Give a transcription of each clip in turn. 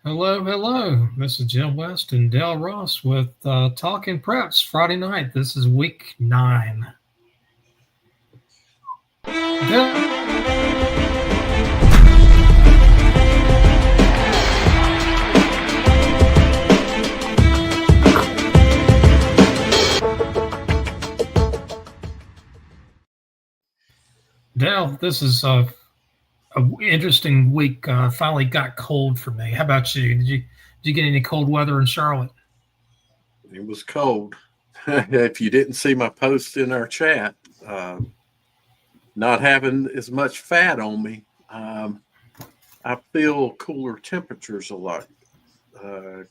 Hello, hello. This is Jim West and Dale Ross with Talking Preps Friday night. This is week 9. Dale, this is a interesting week. Finally got cold for me. How about you? Did you get any cold weather in Charlotte? It was cold. If you didn't see my post in our chat, uh, not having as much fat on me, I feel cooler temperatures a lot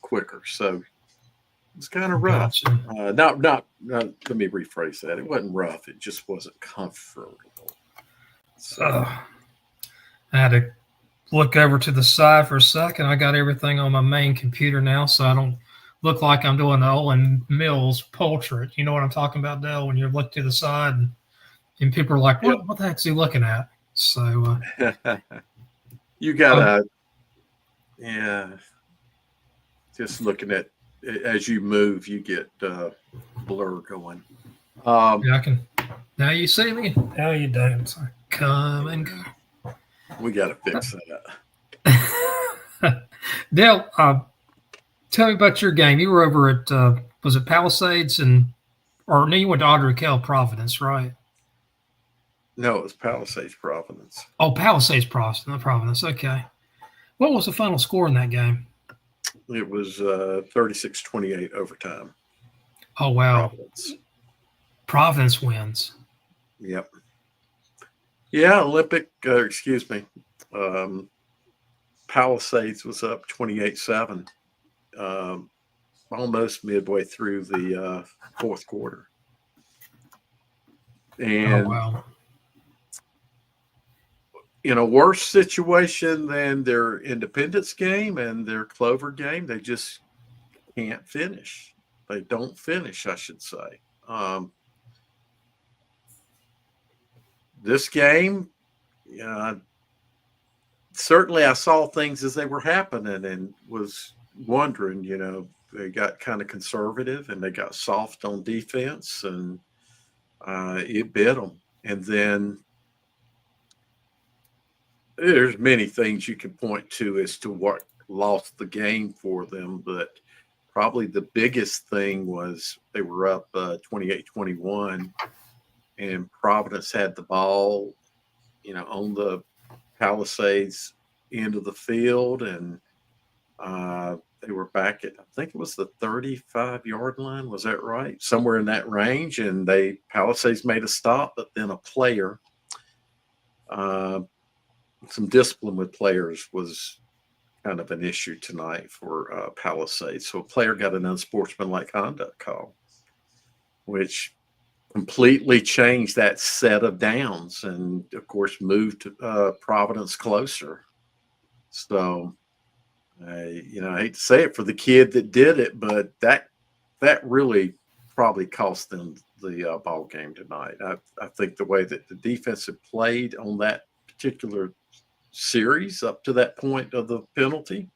quicker. So it's kind of rough. Gotcha. Let me rephrase that. It wasn't rough. It just wasn't comfortable. So Uh, I had to look over to the side for a second. I got everything on my main computer now, so I don't look like I'm doing the Olin Mills portrait. You know what I'm talking about, Dale? When you look to the side and people are like, yeah, what the heck's he looking at? So you I'm, gotta, yeah. Just looking at as you move, you get blur going. Um, yeah, I can. Now you see me. How you doing? So come and we got to fix go. Dale, tell me about your game. You were over at was it Palisades or no? You went to Audrey Kell Providence, right? No, it was Palisades, Providence. Oh, Palisades Providence. Okay. What was the final score in that game? It was 36-28 overtime. Oh wow, Providence. Providence wins. Yep. Yeah, Olympic. Excuse me. Um, Palisades was up 28-7, almost midway through the fourth quarter, Oh and wow. in a worse situation than their Independence game and their Clover game, they just can't finish. They don't finish, I should say. This game, certainly I saw things as they were happening and was wondering, they got kind of conservative and they got soft on defense and it bit them. And then there's many things you can point to as to what lost the game for them, but probably the biggest thing was they were up 28-21 and Providence had the ball, on the Palisades end of the field, and they were back at, I think it was the 35-yard line. Was that right? Somewhere in that range, and Palisades made a stop, but then a player, some discipline with players was kind of an issue tonight for Palisades. So a player got an unsportsmanlike conduct call, which completely changed that set of downs and, of course, moved Providence closer. So, I hate to say it for the kid that did it, but that really probably cost them the ball game tonight. I think the way that the defense had played on that particular series up to that point of the penalty,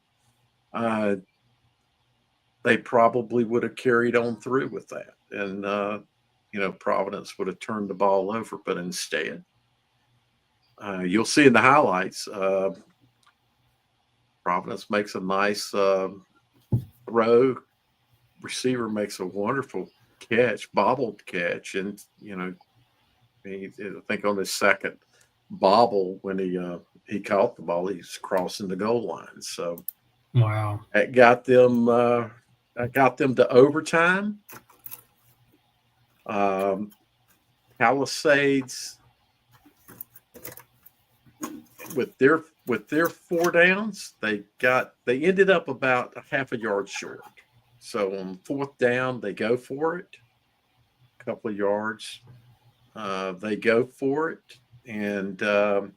they probably would have carried on through with that. And, Providence would have turned the ball over, but instead, you'll see in the highlights, Providence makes a nice throw. Receiver makes a wonderful catch, bobbled catch. And, I think on his second bobble when he caught the ball, he's crossing the goal line. So Wow. that got them to overtime. Palisades with their four downs, they ended up about a half a yard short. So on fourth down, they go for it, a couple of yards. They go for it, and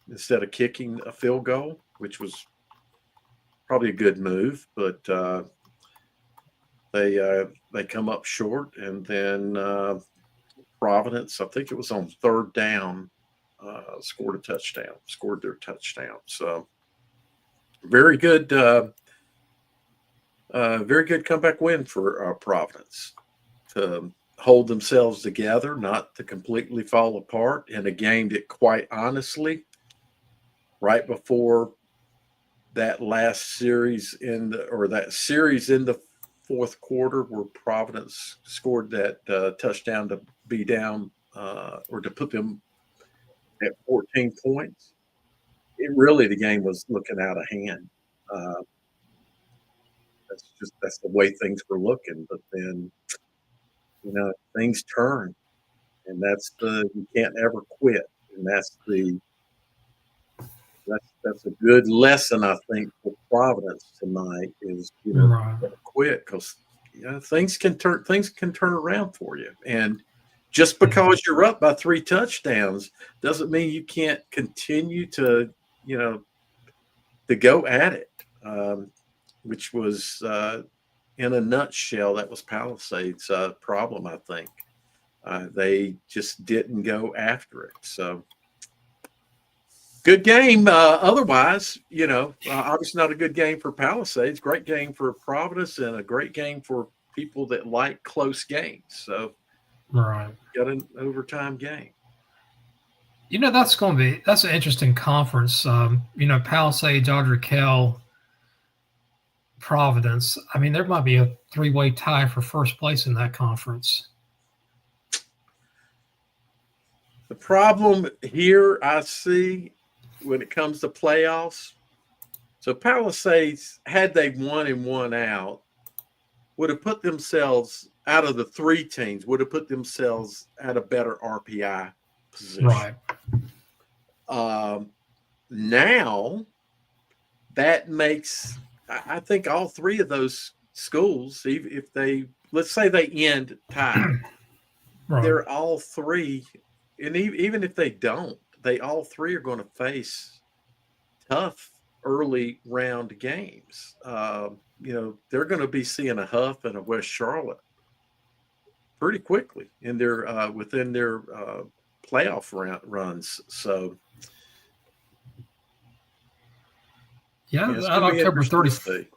instead of kicking a field goal, which was probably a good move, but they come up short, and then Providence, I think it was on third down, scored their touchdown. So very good Very good comeback win for Providence to hold themselves together, not to completely fall apart in a game that, quite honestly, right before that last series that series in the fourth quarter where Providence scored that touchdown to be down or to put them at 14 points, the game was looking out of hand. Uh, that's the way things were looking. But then, things turn, and you can't ever quit, and that's a good lesson, I think, for Providence tonight is Right. quit because things can turn around for you, and just because you're up by 3 touchdowns doesn't mean you can't continue to to go at it, which was in a nutshell that was Palisades' problem. I think they just didn't go after it. So. Good game. Otherwise, obviously not a good game for Palisades. Great game for Providence, and a great game for people that like close games. So, Right. got an overtime game. That's an interesting conference. Palisades, Kell, Providence. I mean, there might be a 3-way tie for first place in that conference. The problem here I see when it comes to playoffs, so Palisades, had they won and won out, would have put themselves out of the 3 teams, would have put themselves at a better RPI position. Right. Now, that makes, I think, all 3 of those schools, if they, let's say they end tied, Right. they're all 3, and even if they don't, they all 3 are going to face tough early round games. They're going to be seeing a Huff and a West Charlotte pretty quickly in their within their playoff runs. So, that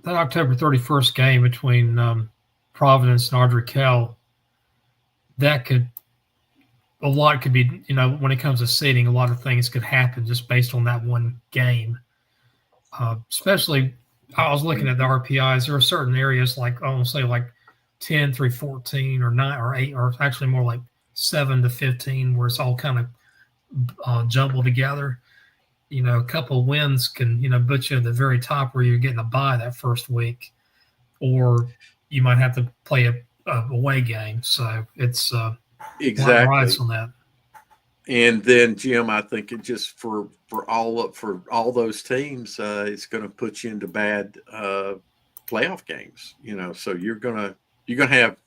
October 31st game between Providence and Kell, a lot could be, when it comes to seeding, a lot of things could happen just based on that one game. Especially, I was looking at the RPIs. There are certain areas like, I want to say like 10 through 14 or 9 or 8, or actually more like 7 to 15, where it's all kind of jumbled together. A couple of wins can, put you at the very top where you're getting a bye that first week, or you might have to play a away game. So it's exactly on that. And then, Jim, I think it just for all those teams, it's going to put you into bad playoff games. So you're gonna have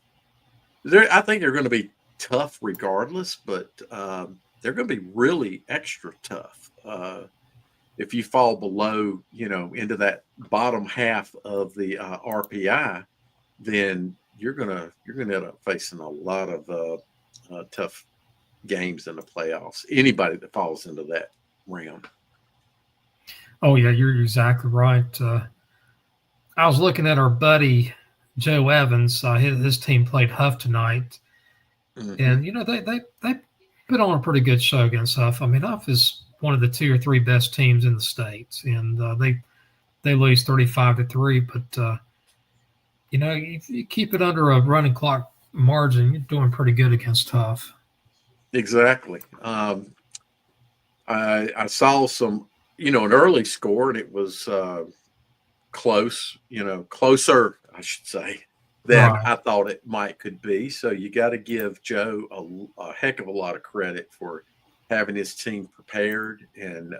I think they're going to be tough regardless, but they're going to be really extra tough if you fall below, into that bottom half of the RPI. Then you're gonna end up facing a lot of tough games in the playoffs. Anybody that falls into that round. Oh yeah, you're exactly right. I was looking at our buddy Joe Evans. His team played Huff tonight, and they put on a pretty good show against Huff. I mean, Huff is one of the 2 or 3 best teams in the state, and they lose 35-3. But if you keep it under a running clock margin, you're doing pretty good against Huff. Exactly. I saw some, an early score, and it was close, closer, I should say, than I thought it could be. So you got to give Joe a heck of a lot of credit for having his team prepared and,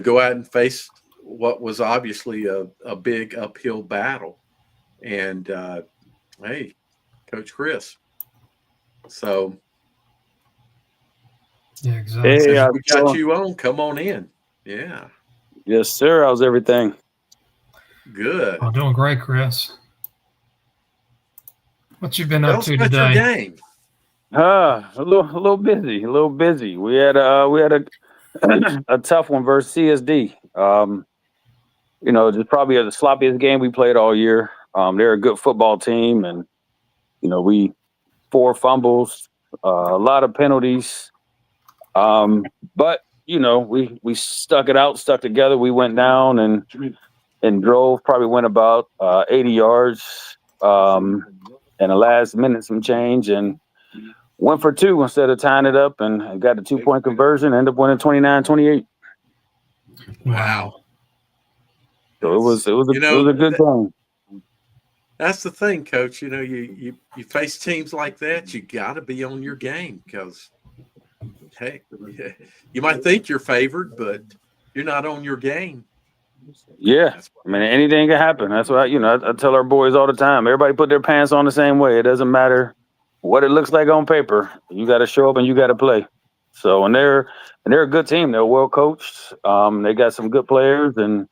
go out and face what was obviously a big uphill battle. And, hey, Coach Chris. So, yeah, exactly. Hey, we got you on. Come on in. Yeah. Yes, sir. How's everything? Good. I'm doing great, Chris. What you been up to today? Your game. A little busy. We had a tough one versus CSD. just probably the sloppiest game we played all year. They're a good football team, and we 4 fumbles, a lot of penalties. But we stuck it out, stuck together. We went down and drove. Probably went about 80 yards in the last minute, some change, and went for 2 instead of tying it up, and got the 2-point conversion. Ended up winning 29-28. Wow. So it was a good game. That's the thing, Coach. You face teams like that, you got to be on your game because, hey, you might think you're favored, but you're not on your game. Yeah, I mean, anything can happen. That's why I tell our boys all the time. Everybody put their pants on the same way. It doesn't matter what it looks like on paper. You got to show up and you got to play. So, and they're a good team. They're well coached. They got some good players, and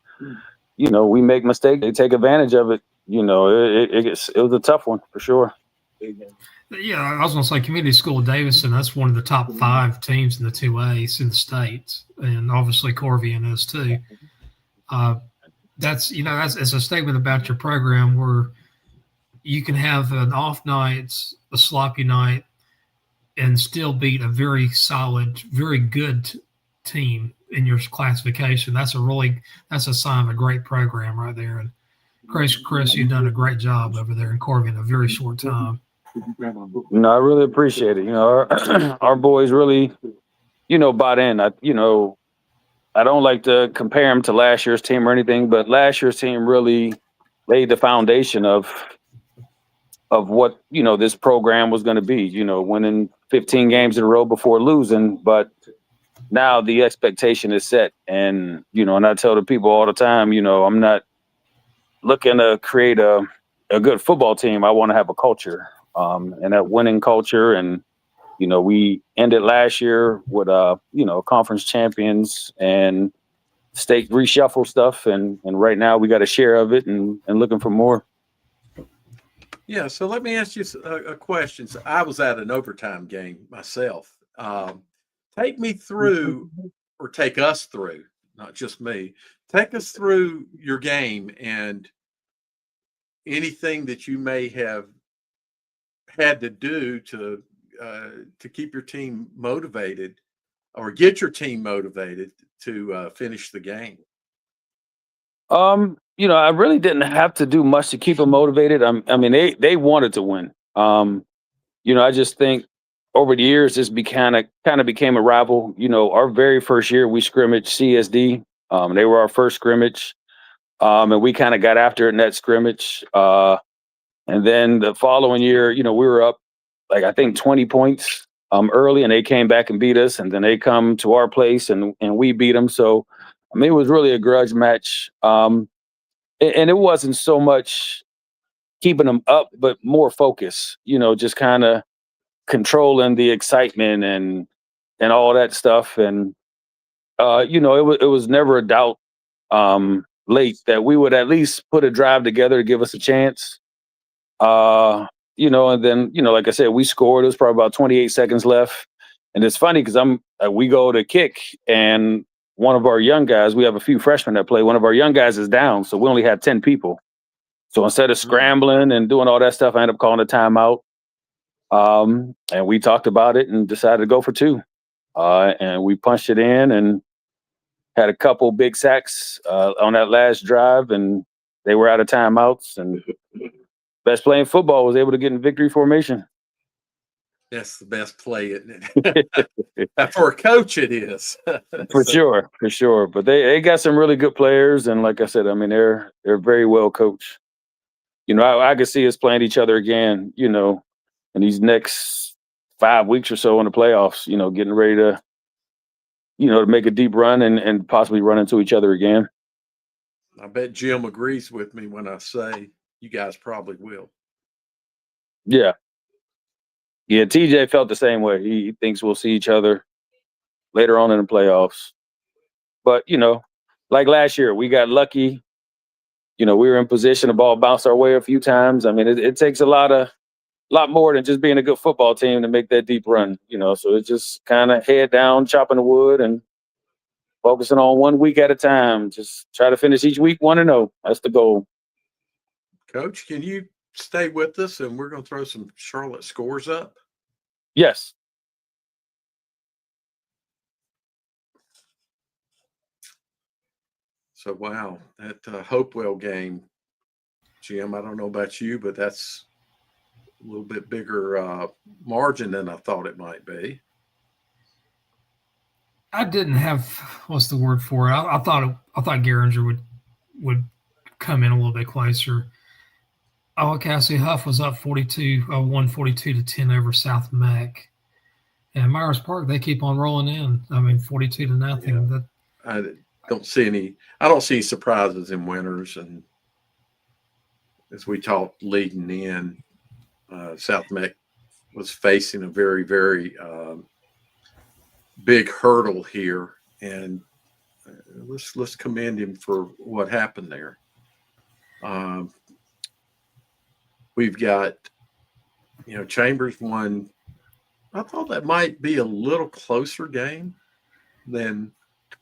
we make mistakes. They take advantage of it. It was a tough one for sure. Yeah, I was going to say Community School of Davison, that's one of the top 5 teams in the 2As in the States. And obviously Corvian is too. That's it's a statement about your program where you can have an off night, a sloppy night, and still beat a very solid, very good team in your classification. That's a sign of a great program right there. And Chris, you've done a great job over there in Corby in a very short time. I really appreciate it. Our boys really, bought in. I don't like to compare them to last year's team or anything, but last year's team really laid the foundation of what, this program was going to be, winning 15 games in a row before losing. But now the expectation is set. And, and I tell the people all the time, I'm not looking to create a good football team. I want to have a culture, and that winning culture. And, we ended last year with, conference champions and state reshuffle stuff. And right now we got a share of it and looking for more. Yeah. So let me ask you a question. So I was at an overtime game myself. Take me through, or take us through, not just me, take us through your game and anything that you may have had to do to keep your team motivated or get your team motivated to finish the game. I really didn't have to do much to keep them motivated. I mean, they wanted to win. I just think over the years, this kind of became a rival. Our very first year we scrimmaged CSD. They were our first scrimmage, and we kind of got after it in that scrimmage. And then the following year, we were up like I think 20 points early, and they came back and beat us. And then they come to our place and we beat them. So I mean, it was really a grudge match. And it wasn't so much keeping them up, but more focus, just kind of controlling the excitement and all that stuff. And, it was never a doubt late that we would at least put a drive together to give us a chance. And then, like I said, we scored. It was probably about 28 seconds left. And it's funny because we go to kick, and one of our young guys, we have a few freshmen that play. One of our young guys is down, so we only had 10 people. So instead of scrambling and doing all that stuff, I ended up calling a timeout. And we talked about it and decided to go for 2. And we punched it in and had a couple big sacks on that last drive, and they were out of timeouts. And best play in football was able to get in victory formation. That's the best play, isn't it? For a coach, it is. For sure. But they got some really good players, and like I said, I mean they're very well coached. I could see us playing each other again. In these next 5 weeks or so in the playoffs. Getting ready to, to make a deep run and possibly run into each other again. I bet Jim agrees with me when I say you guys probably will. Yeah. Yeah, TJ felt the same way. He thinks we'll see each other later on in the playoffs. But, like last year, we got lucky. We were in position, the ball bounced our way a few times. I mean, it takes a lot more than just being a good football team to make that deep run, So it's just kind of head down, chopping the wood, and Focusing on 1 week at a time. Just try to finish each week 1-0. That's the goal. Coach, can you stay with us, and we're going to throw some Charlotte scores up? Yes. So, wow, that Hopewell game, Jim, I don't know about you, but that's a little bit bigger margin than I thought it might be. I didn't have what's the word for it. I thought Geringer would come in a little bit closer. Oh, okay. I see Huff was up 142-10 over South Mac. And Myers Park, they keep on rolling in. I mean, 42-0. Yeah. I don't see any surprises in winners. And as we talked leading in, South Mac was facing a very, very big hurdle here. And let's commend him for what happened there. We've got, Chambers won. I thought that might be a little closer game than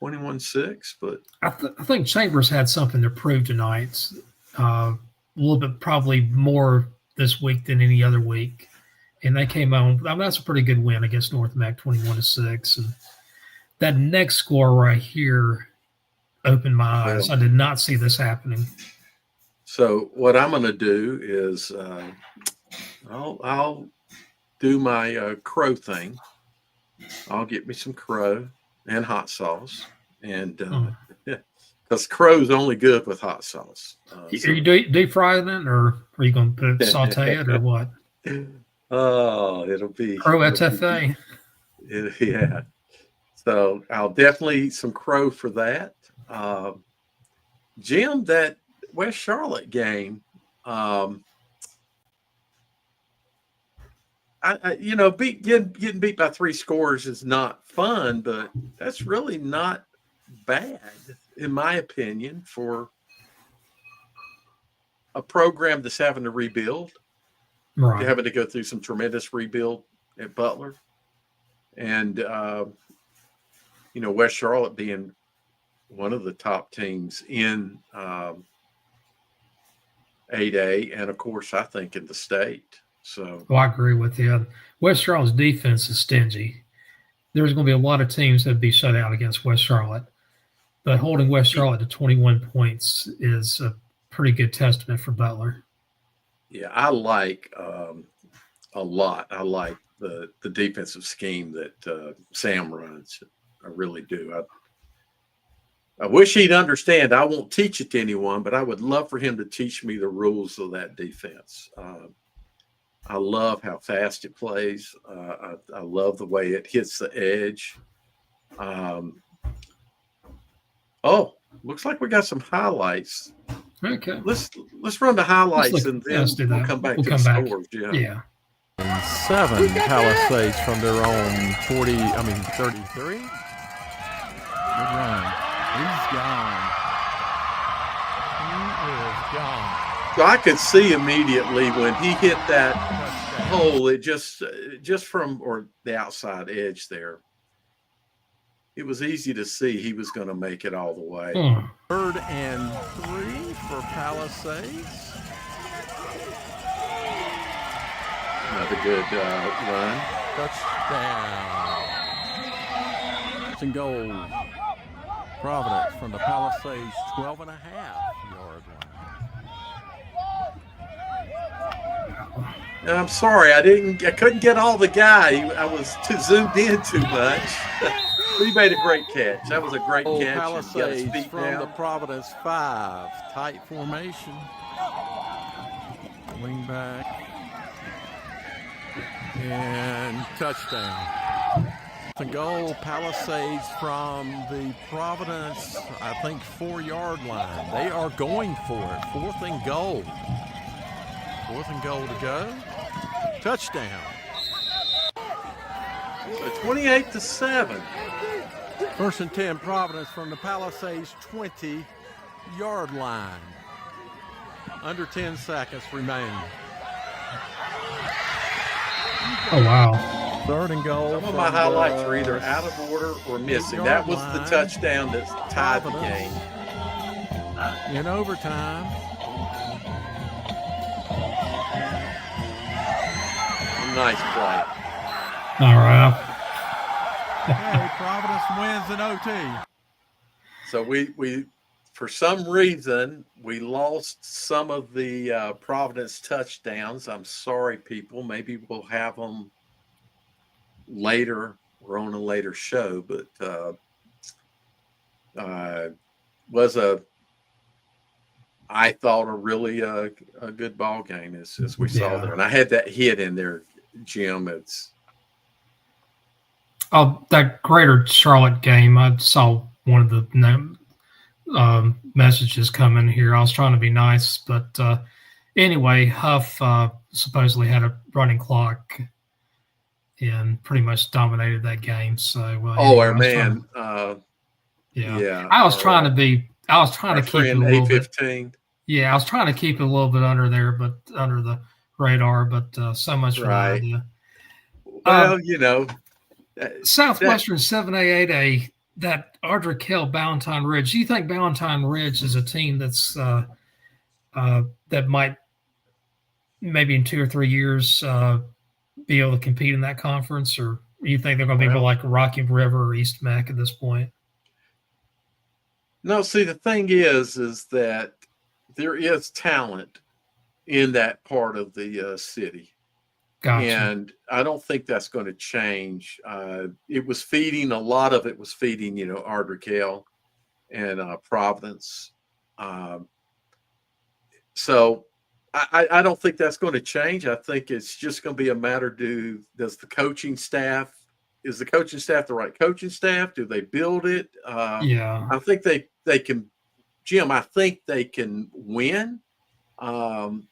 21-6, but I think Chambers had something to prove tonight. A little bit probably more this week than any other week. And they came on. I mean, that's a pretty good win against North Mac, 21-6. And that next score right here opened my eyes. I did not see this happening. So what I'm going to do is I'll do my crow thing. I'll get me some crow and hot sauce, and because crow's only good with hot sauce. Are you deep frying it, or are you going to saute it, or what? Oh, it'll be crow etouffee. Yeah. So I'll definitely eat some crow for that. Jim, that West Charlotte game, getting beat by 3 scores is not fun, but that's really not bad, in my opinion, for a program that's having to rebuild. Right. Having to go through some tremendous rebuild at Butler. And, West Charlotte being one of the top teams in 8A, and, of course, I think in the state. So, I agree with you. West Charlotte's defense is stingy. There's going to be a lot of teams that would be shut out against West Charlotte. But holding West Charlotte to 21 points is a pretty good testament for Butler. Yeah, I like a lot. I like the defensive scheme that Sam runs. I really do. I wish he'd understand. I won't teach it to anyone, but I would love for him to teach me the rules of that defense. I love how fast it plays. I love the way it hits the edge. Looks like we got some highlights. Okay. Let's run the highlights and then we'll come back to the scores. Yeah. 7 Palisades from their own 33. Good run. He's gone. He is gone. So I could see immediately when he hit that hole, it just from the outside edge there, it was easy to see he was going to make it all the way. 3rd and 3 for Palisades. Another good run. Touchdown. It's and goal. Providence from the Palisades 12.5-yard line. I'm sorry, I couldn't get all the guy. I was too zoomed in too much. He made a great catch. That was a great catch. Palisades from the Providence 5. Tight formation. Wing back. And touchdown. And goal, Palisades from the Providence, I think, 4-yard line. They are going for it. 4th and goal. 4th and goal to go. Touchdown. So 28-7. 1st and 10, Providence from the Palisades 20-yard line. Under 10 seconds remain. Oh, wow. Third and goal. Some of my highlights are either out of order or missing. That was the touchdown that tied the game. In overtime. Nice play. All right. Okay, Providence wins in OT. So we for some reason we lost some of the Providence touchdowns. I'm sorry, people. Maybe we'll have them later or on a later show, but was I thought a really a good ball game as we saw there, and I had that hit in there, Jim. It's that Greater Charlotte game. I saw one of the messages come in here. I was trying to be nice, but anyway, Huff supposedly had a running clock and pretty much dominated that game. So, our man, yeah. I was trying to keep it a little bit. Yeah, I was trying to keep it a little bit under there, but under the radar. But so much for that idea. Well, Southwestern 7A, 8A, that Ardrey Hill, Ballantyne Ridge. Do you think Ballantyne Ridge is a team that's that might maybe in 2 or 3 years be able to compete in that conference, or do you think they're going to be like Rocky River or East Mac at this point? No, see, the thing is that there is talent in that part of the city. Gotcha. And I don't think that's going to change. It was feeding, a lot of it was feeding, Ardrey Hill and Providence. So I don't think that's going to change. I think it's just going to be a matter, is the coaching staff the right coaching staff? Do they build it? Yeah. I think they can, Jim, I think they can win. And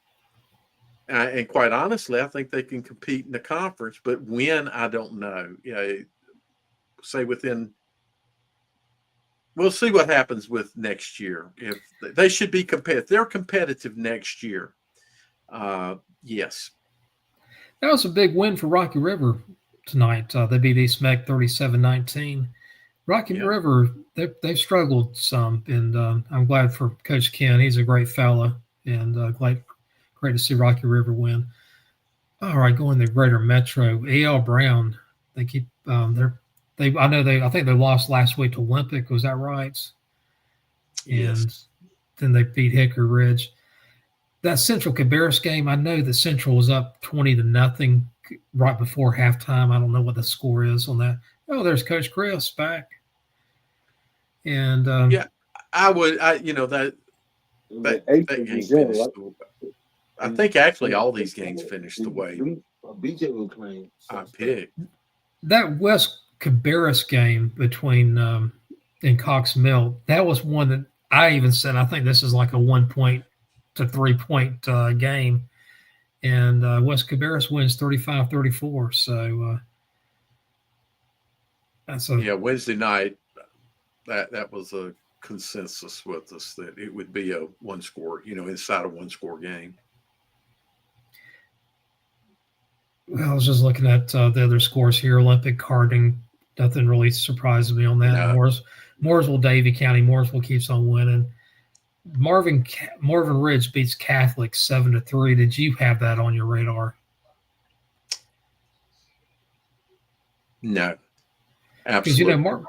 quite honestly, I think they can compete in the conference, but when, I don't know. Say we'll see what happens with next year. If they should be competitive, they're competitive next year. Yes. That was a big win for Rocky River tonight. They beat East Mac 37-19. Rocky River, they've struggled some, and I'm glad for Coach Ken. He's a great fella, and great to see Rocky River win. All right, going to Greater Metro. A.L. Brown, they keep I think they lost last week to Olympic. Was that right? Yes. And then they beat Hickory Ridge. That Central Cabarrus game, I know that Central was up 20-0 right before halftime. I don't know what the score is on that. Oh, there's Coach Chris back. And I would. That game finished. I think actually all these games finished the way I picked. That West Cabarrus game between and Cox Mill, that was one that I even said I think this is like a 1-point to 3-point game, and West Cabarrus wins 35-34. So that's Wednesday night. That was a consensus with us that it would be a one-score, inside a one-score game. Well, I was just looking at the other scores here. Olympic Harding, nothing really surprised me on that. No. Mooresville, Davie County, Mooresville keeps on winning. Marvin Ridge beats Catholic 7-3. Did you have that on your radar? No, absolutely not.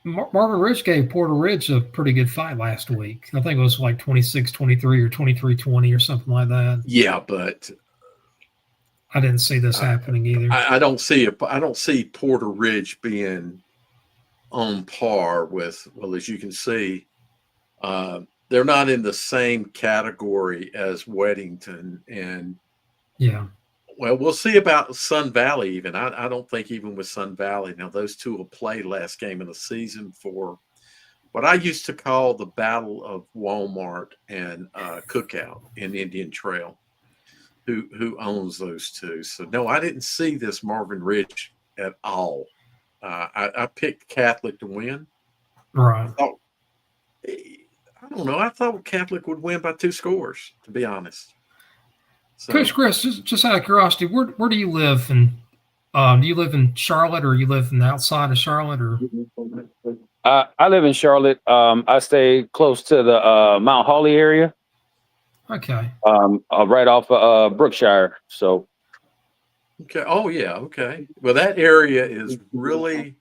Marvin Ridge gave Porter Ridge a pretty good fight last week. I think it was like 26-23 or 23-20 or something like that. Yeah, but I didn't see this happening either. I don't see Porter Ridge being on par with. Well, as you can see, they're not in the same category as Weddington and. Yeah. Well, we'll see about Sun Valley even. I don't think even with Sun Valley. Now, those two will play last game of the season for what I used to call the Battle of Walmart and Cookout in Indian Trail, who owns those two. So, no, I didn't see this Marvin Ridge at all. I picked Catholic to win. Right. I don't know. I thought Catholic would win by 2 scores, to be honest. So, Coach Chris, just out of curiosity, where do you live in Do you live in Charlotte, or you live in the outside of Charlotte, or? I live in Charlotte. I stay close to the Mount Holly area, Okay. right off Brookshire. So Okay. Oh, yeah. Okay. Well, that area is really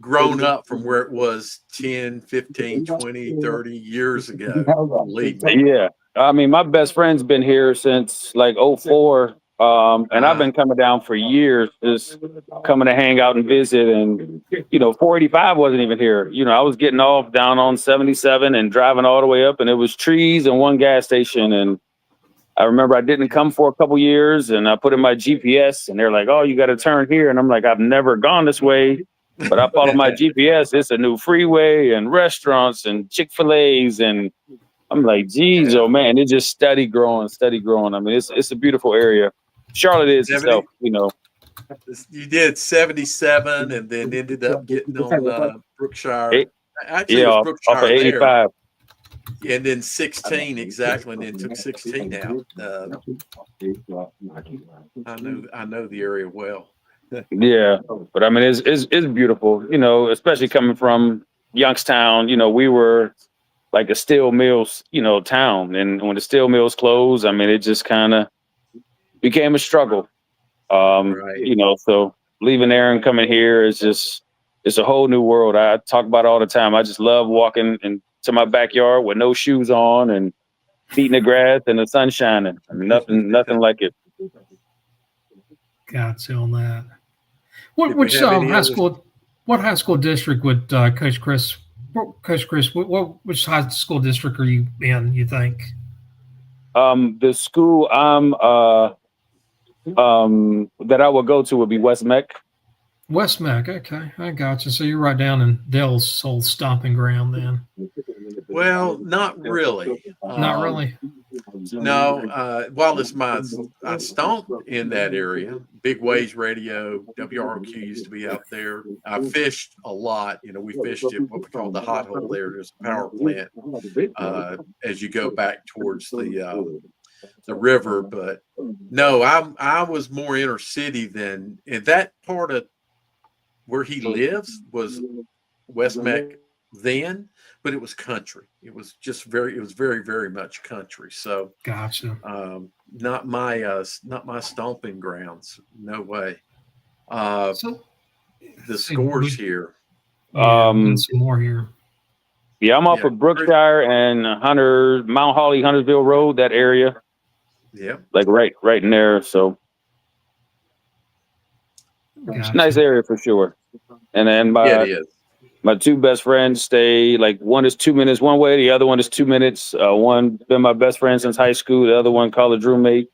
grown up from where it was 10, 15, 20, 30 years ago. Believe me. yeah, I mean, my best friend's been here since like '04. And I've been coming down for years, just coming to hang out and visit. And, 485 wasn't even here. I was getting off down on 77 and driving all the way up, and it was trees and one gas station. And I remember I didn't come for a couple years, and I put in my GPS, and they're like, "Oh, you got to turn here." And I'm like, "I've never gone this way." But I follow my GPS. It's a new freeway and restaurants and Chick-fil-A's. And I'm like, geez, oh man, it's just steady growing. I mean, it's a beautiful area. Charlotte is 70? itself, You did 77 and then ended up getting on Brookshire. Actually, it was off Brookshire of 85. there. And then 16, exactly. And then took 16 out. I know the area well. Yeah, but I mean, it's beautiful, especially coming from Youngstown. We were like a steel mills, town. And when the steel mills closed, I mean, it just kind of became a struggle. Right. So leaving there and coming here is just, it's a whole new world. I talk about it all the time. I just love walking into my backyard with no shoes on and feet in the grass and the sun shining. I mean, nothing like it. Gotcha on that. Did we Which have any high other- school? What high school district would Coach Chris? Coach Chris, which high school district are you in? You think? The school that I would go to would be West Meck. West Mac. Okay, I got you. So you're right down in Dell's old stomping ground, then. Well, not really. Not really. No. While I stomped in that area, Big Waves Radio, WROQ used to be out there. I fished a lot. We fished at what we call the hot hole there. There's a power plant as you go back towards the river. But no, I was more inner city than in that part of where he lives was West Meck then, but it was country. It was very, very much country. So Gotcha. not my stomping grounds. No way. So The scores here. some more here. Yeah, I'm off of Brookshire and Mount Holly, Huntersville Road, that area. Yeah. Like right in there. So Gotcha. nice area for sure. And then It is. my two best friends stay, like, one is 2 minutes one way, the other one is 2 minutes. One been my best friend since high school, the other one college roommate.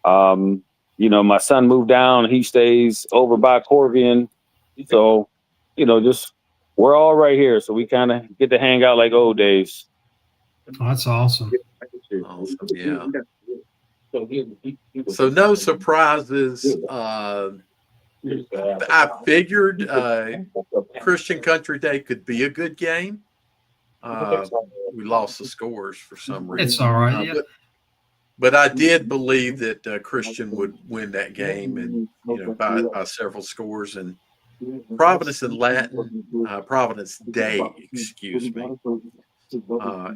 My son moved down, he stays over by Corvian. So, just we're all right here. So we kind of get to hang out like old days. Oh, that's awesome. Awesome. Yeah. So no surprises. I figured Christian Country Day could be a good game. We lost the scores for some reason. It's all right. Yeah. But I did believe that Christian would win that game, and by several scores. And Providence Day, excuse me.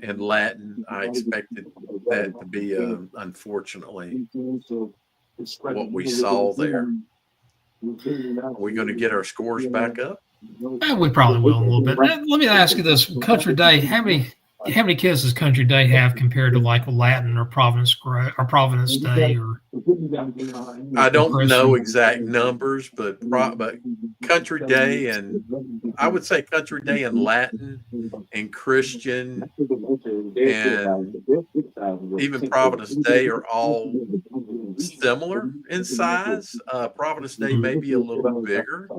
In Latin, I expected that to be unfortunately what we saw there. Are we going to get our scores back up? We probably will a little bit. Let me ask you this: Country Day, how many kids does Country Day have compared to like Latin or Providence Day? Or I don't know exact numbers, but Country Day, and I would say Country Day and Latin and Christian and even Providence Day are all similar in size. Providence Day may be a little bigger.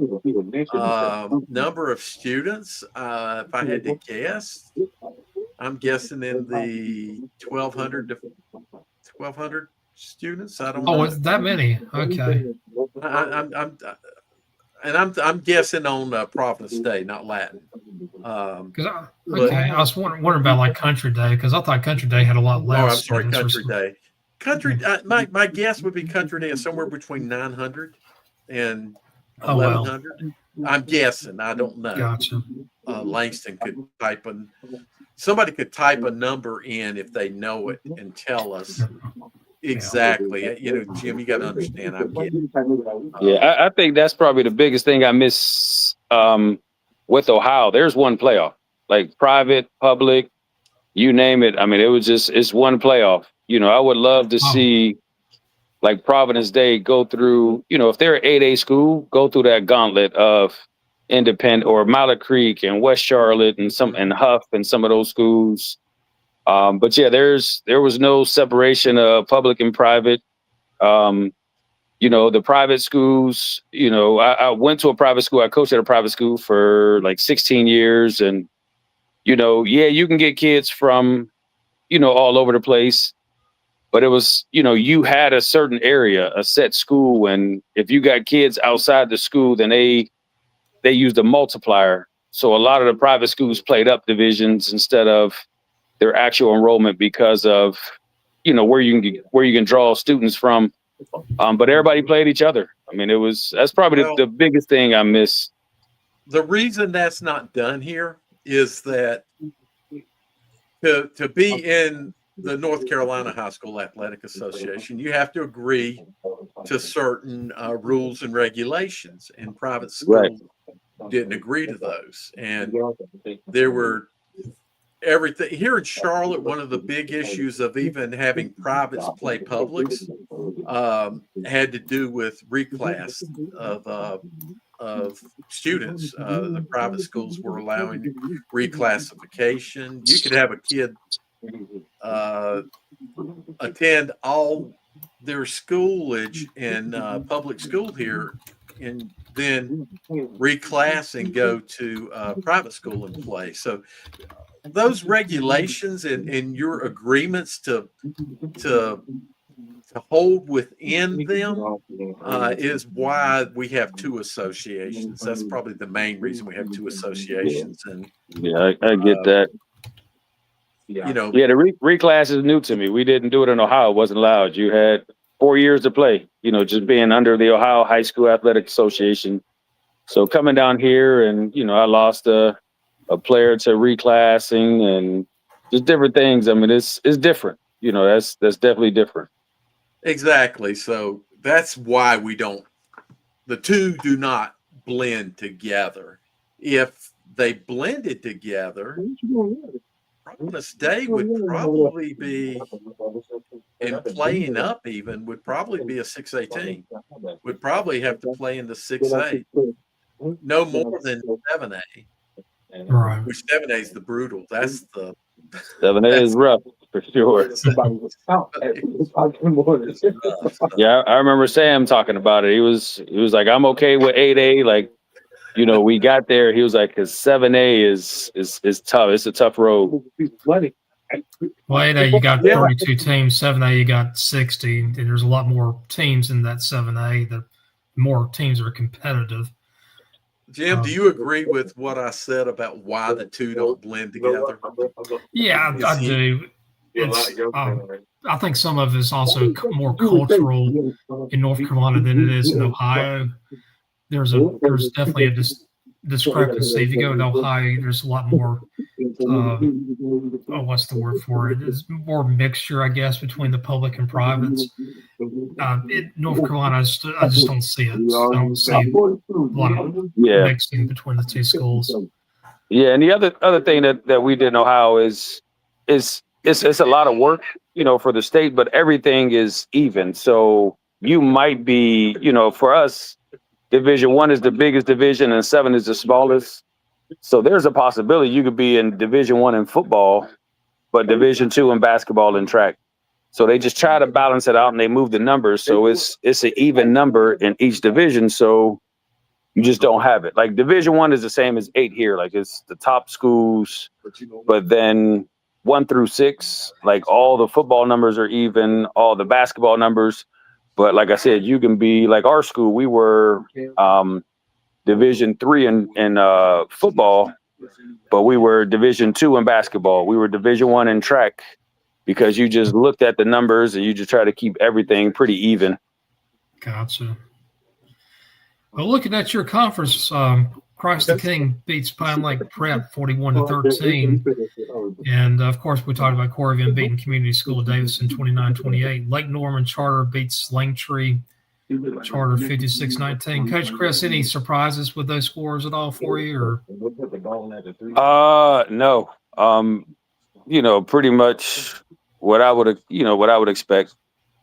Number of students, if I had to guess, I'm guessing in the 1,200 students. I don't know. Oh, it's that many. Okay. I'm guessing on Providence Day, not Latin. I was wondering about like Country Day, because I thought Country Day had a lot less. Oh, I'm sorry, students or Country Day. My guess would be Country Day is somewhere between 900 and Oh, well. 1,100. I'm guessing. I don't know. Gotcha. Langston could somebody could type a number in if they know it and tell us exactly. Jim, you got to understand. I'm kidding. Yeah, I think that's probably the biggest thing I miss with Ohio. There's one playoff, like private, public, you name it. I mean, it's one playoff. I would love to see like Providence Day go through, if they're an 8A school, go through that gauntlet of Independent or Mallard Creek and West Charlotte and Huff and some of those schools. But yeah, there was no separation of public and private. The private schools, I went to a private school. I coached at a private school for like 16 years. And, you can get kids from, all over the place. But it was, you had a certain area, a set school. And if you got kids outside the school, then they used a multiplier. So a lot of the private schools played up divisions instead of their actual enrollment because of, where you can draw students from. But everybody played each other. I mean, that's probably the biggest thing I miss. The reason that's not done here is that to be in the North Carolina High School Athletic Association, you have to agree to certain rules and regulations, and private schools didn't agree to those. And there were everything here in Charlotte. One of the big issues of even having privates play publics had to do with reclass of students. The private schools were allowing reclassification. You could have a kid attend all their schoolage in public school here and then reclass and go to private school and play. So those regulations and your agreements to hold within them is why we have two associations. That's probably the main reason we have two associations. And yeah, I get that. The reclass is new to me. We didn't do it in Ohio. It wasn't allowed. You had 4 years to play, just being under the Ohio High School Athletic Association. So coming down here and, I lost a player to reclassing and just different things. I mean, it's different. That's definitely different. Exactly. So that's why the two do not blend together. If they blended together, Providence Day would probably be, and playing up even, would probably be a 6A team. Would probably have to play in the 6A. No more than 7A. Right. Which 7A is the brutal. That's the 7A is rough for sure. Yeah, I remember Sam talking about it. He was like, I'm okay with 8A. Like, we got there. He was like, because 7A is tough. It's a tough road. Well, 8A, you got 32 teams. 7A, you got 60. And there's a lot more teams in that 7A. The more teams are competitive. Jim, do you agree with what I said about why the two don't blend together? Yeah, I do. I think some of it's also more cultural in North Carolina than it is in Ohio. There's definitely a discrepancy. If you go to Ohio, there's a lot more. What's the word for it? It's more mixture, I guess, between the public and privates. North Carolina, I just don't see it. I don't see a lot of mixing between the two schools. Yeah, and the other thing that we did in Ohio is it's a lot of work, for the state, but everything is even. So you might be, for us, Division I is the biggest division and 7 is the smallest. So there's a possibility you could be in Division I in football, but Division II in basketball and track. So they just try to balance it out and they move the numbers. So it's an even number in each division. So you just don't have it. Like Division I is the same as 8 here. Like it's the top schools, but then 1 through 6, like all the football numbers are even, all the basketball numbers. But like I said, you can be like our school. We were Division III in football, but we were Division II in basketball. We were Division I in track because you just looked at the numbers and you just try to keep everything pretty even. Gotcha. Well, looking at your conference, Christ the King beats Pine Lake Prep 41-13. And, of course, we talked about Corrigan beating Community School Davidson 29-28. Lake Norman Charter beats Langtree Charter 56-19. Coach Chris, any surprises with those scores at all for you? Or? No. Pretty much what I would expect,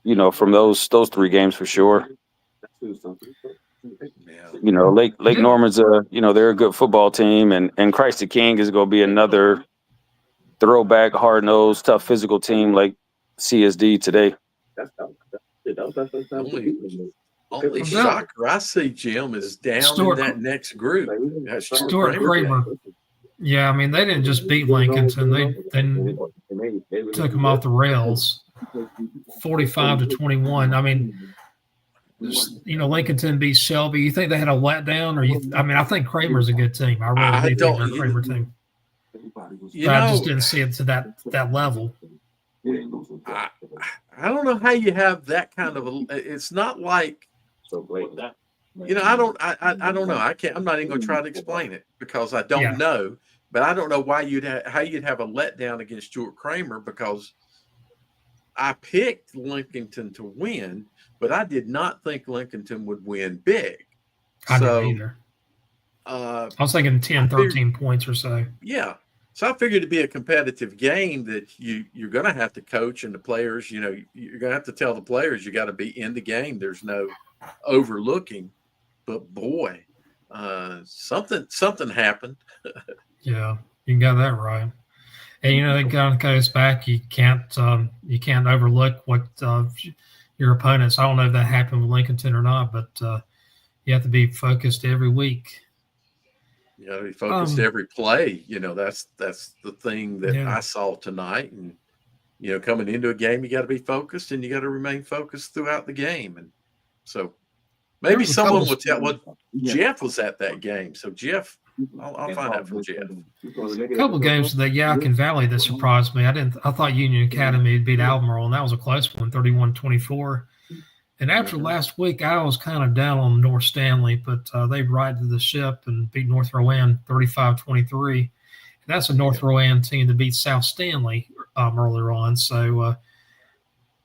from those three games for sure. Lake Norman's they're a good football team, and Christ the King is going to be another throwback, hard-nosed, tough physical team like CSD today. Only shocker I see, Jim, is down in that next group. Stuart Kramer. Yeah, I mean, they didn't just beat Lincolnton. They took them off the rails, 45-21. I mean, Lincolnton beat Shelby. You think they had a letdown? I think Kramer's a good team. I really do think they're a Kramer team. I just didn't see it to that level. I don't know how you have that kind of it's not like, I don't know. I'm not even going to try to explain it because I don't know. But I don't know why how you'd have a letdown against Stuart Kramer, because I picked Lincolnton to win, but I did not think Lincolnton would win big. I didn't either. I was thinking 10, 13 points or so. Yeah. So I figured it'd be a competitive game that you're going to have to coach, and the players, you're going to have to tell the players you got to be in the game. There's no overlooking. But boy, something happened. Yeah, you got that right. And that kind of goes back. You can't overlook what your opponents. I don't know if that happened with Lincolnton or not, but you have to be focused every week. You got to be focused every play. That's the thing that I saw tonight. And coming into a game, you got to be focused, and you got to remain focused throughout the game. And so maybe someone will tell. Well, Jeff was at that game, so Jeff. I'll find out from Jeff. A couple games that Yadkin Valley that surprised me. I thought Union Academy would beat Albemarle, and that was a close one, 31-24. And after last week, I was kind of down on North Stanley, but they righted the ship and beat North Rowan 35-23. And that's a North Rowan team that beat South Stanley earlier on. So,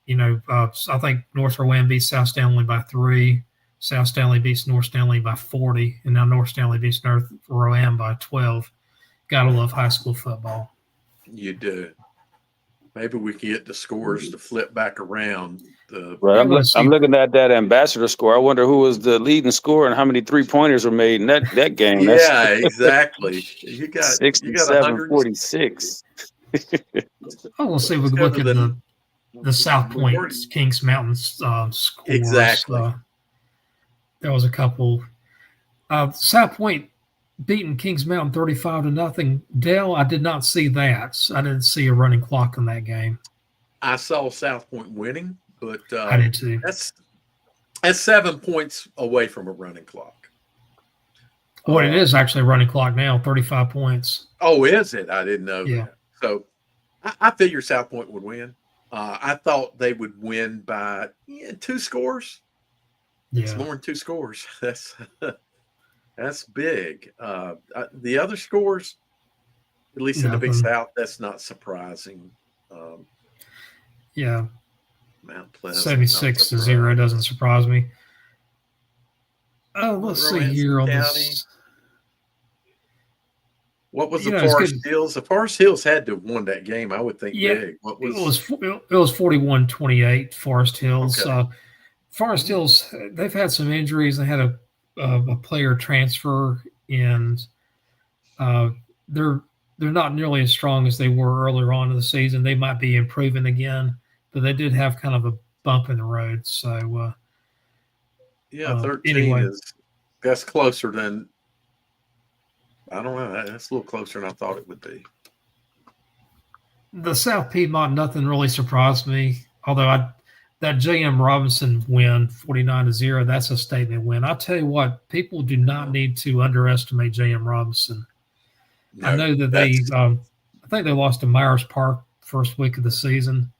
I think North Rowan beat South Stanley by 3. South Stanley beats North Stanley by 40, and now North Stanley beats North Rowan by 12. Gotta love high school football. You do. Maybe we can get the scores to flip back around. I'm looking at that ambassador score. I wonder who was the leading scorer and how many 3-pointers were made in that game. Yeah, exactly. You got 67-46. We'll see. We can look at the South Point Kings Mountain scores. Exactly. There was a couple. South Point beating Kings Mountain 35-0. Dale, I did not see that. I didn't see a running clock in that game. I saw South Point winning, but I did too. That's 7 points away from a running clock. Well, it is actually a running clock now, 35 points. Oh, is it? I didn't know that. So I figured South Point would win. I thought they would win by 2 scores. Yeah. It's more than 2 scores. That's big. The other scores, at least in the Big South, that's not surprising. Mount Pleasant 76-0 doesn't surprise me. Let's see here on this. What was the Forest Hills? The Forest Hills had to have won that game, I would think. Big. What was it was 41-28 Forest Hills. Okay. Forest Hills, they've had some injuries. They had a player transfer, and they're not nearly as strong as they were earlier on in the season. They might be improving again, but they did have kind of a bump in the road. So 13 that's closer than, I don't know. That's a little closer than I thought it would be. The South Piedmont, nothing really surprised me, although that J.M. Robinson win, 49-0, that's a statement win. I'll tell you what, people do not need to underestimate J.M. Robinson. No, I know that I think they lost to Myers Park first week of the season,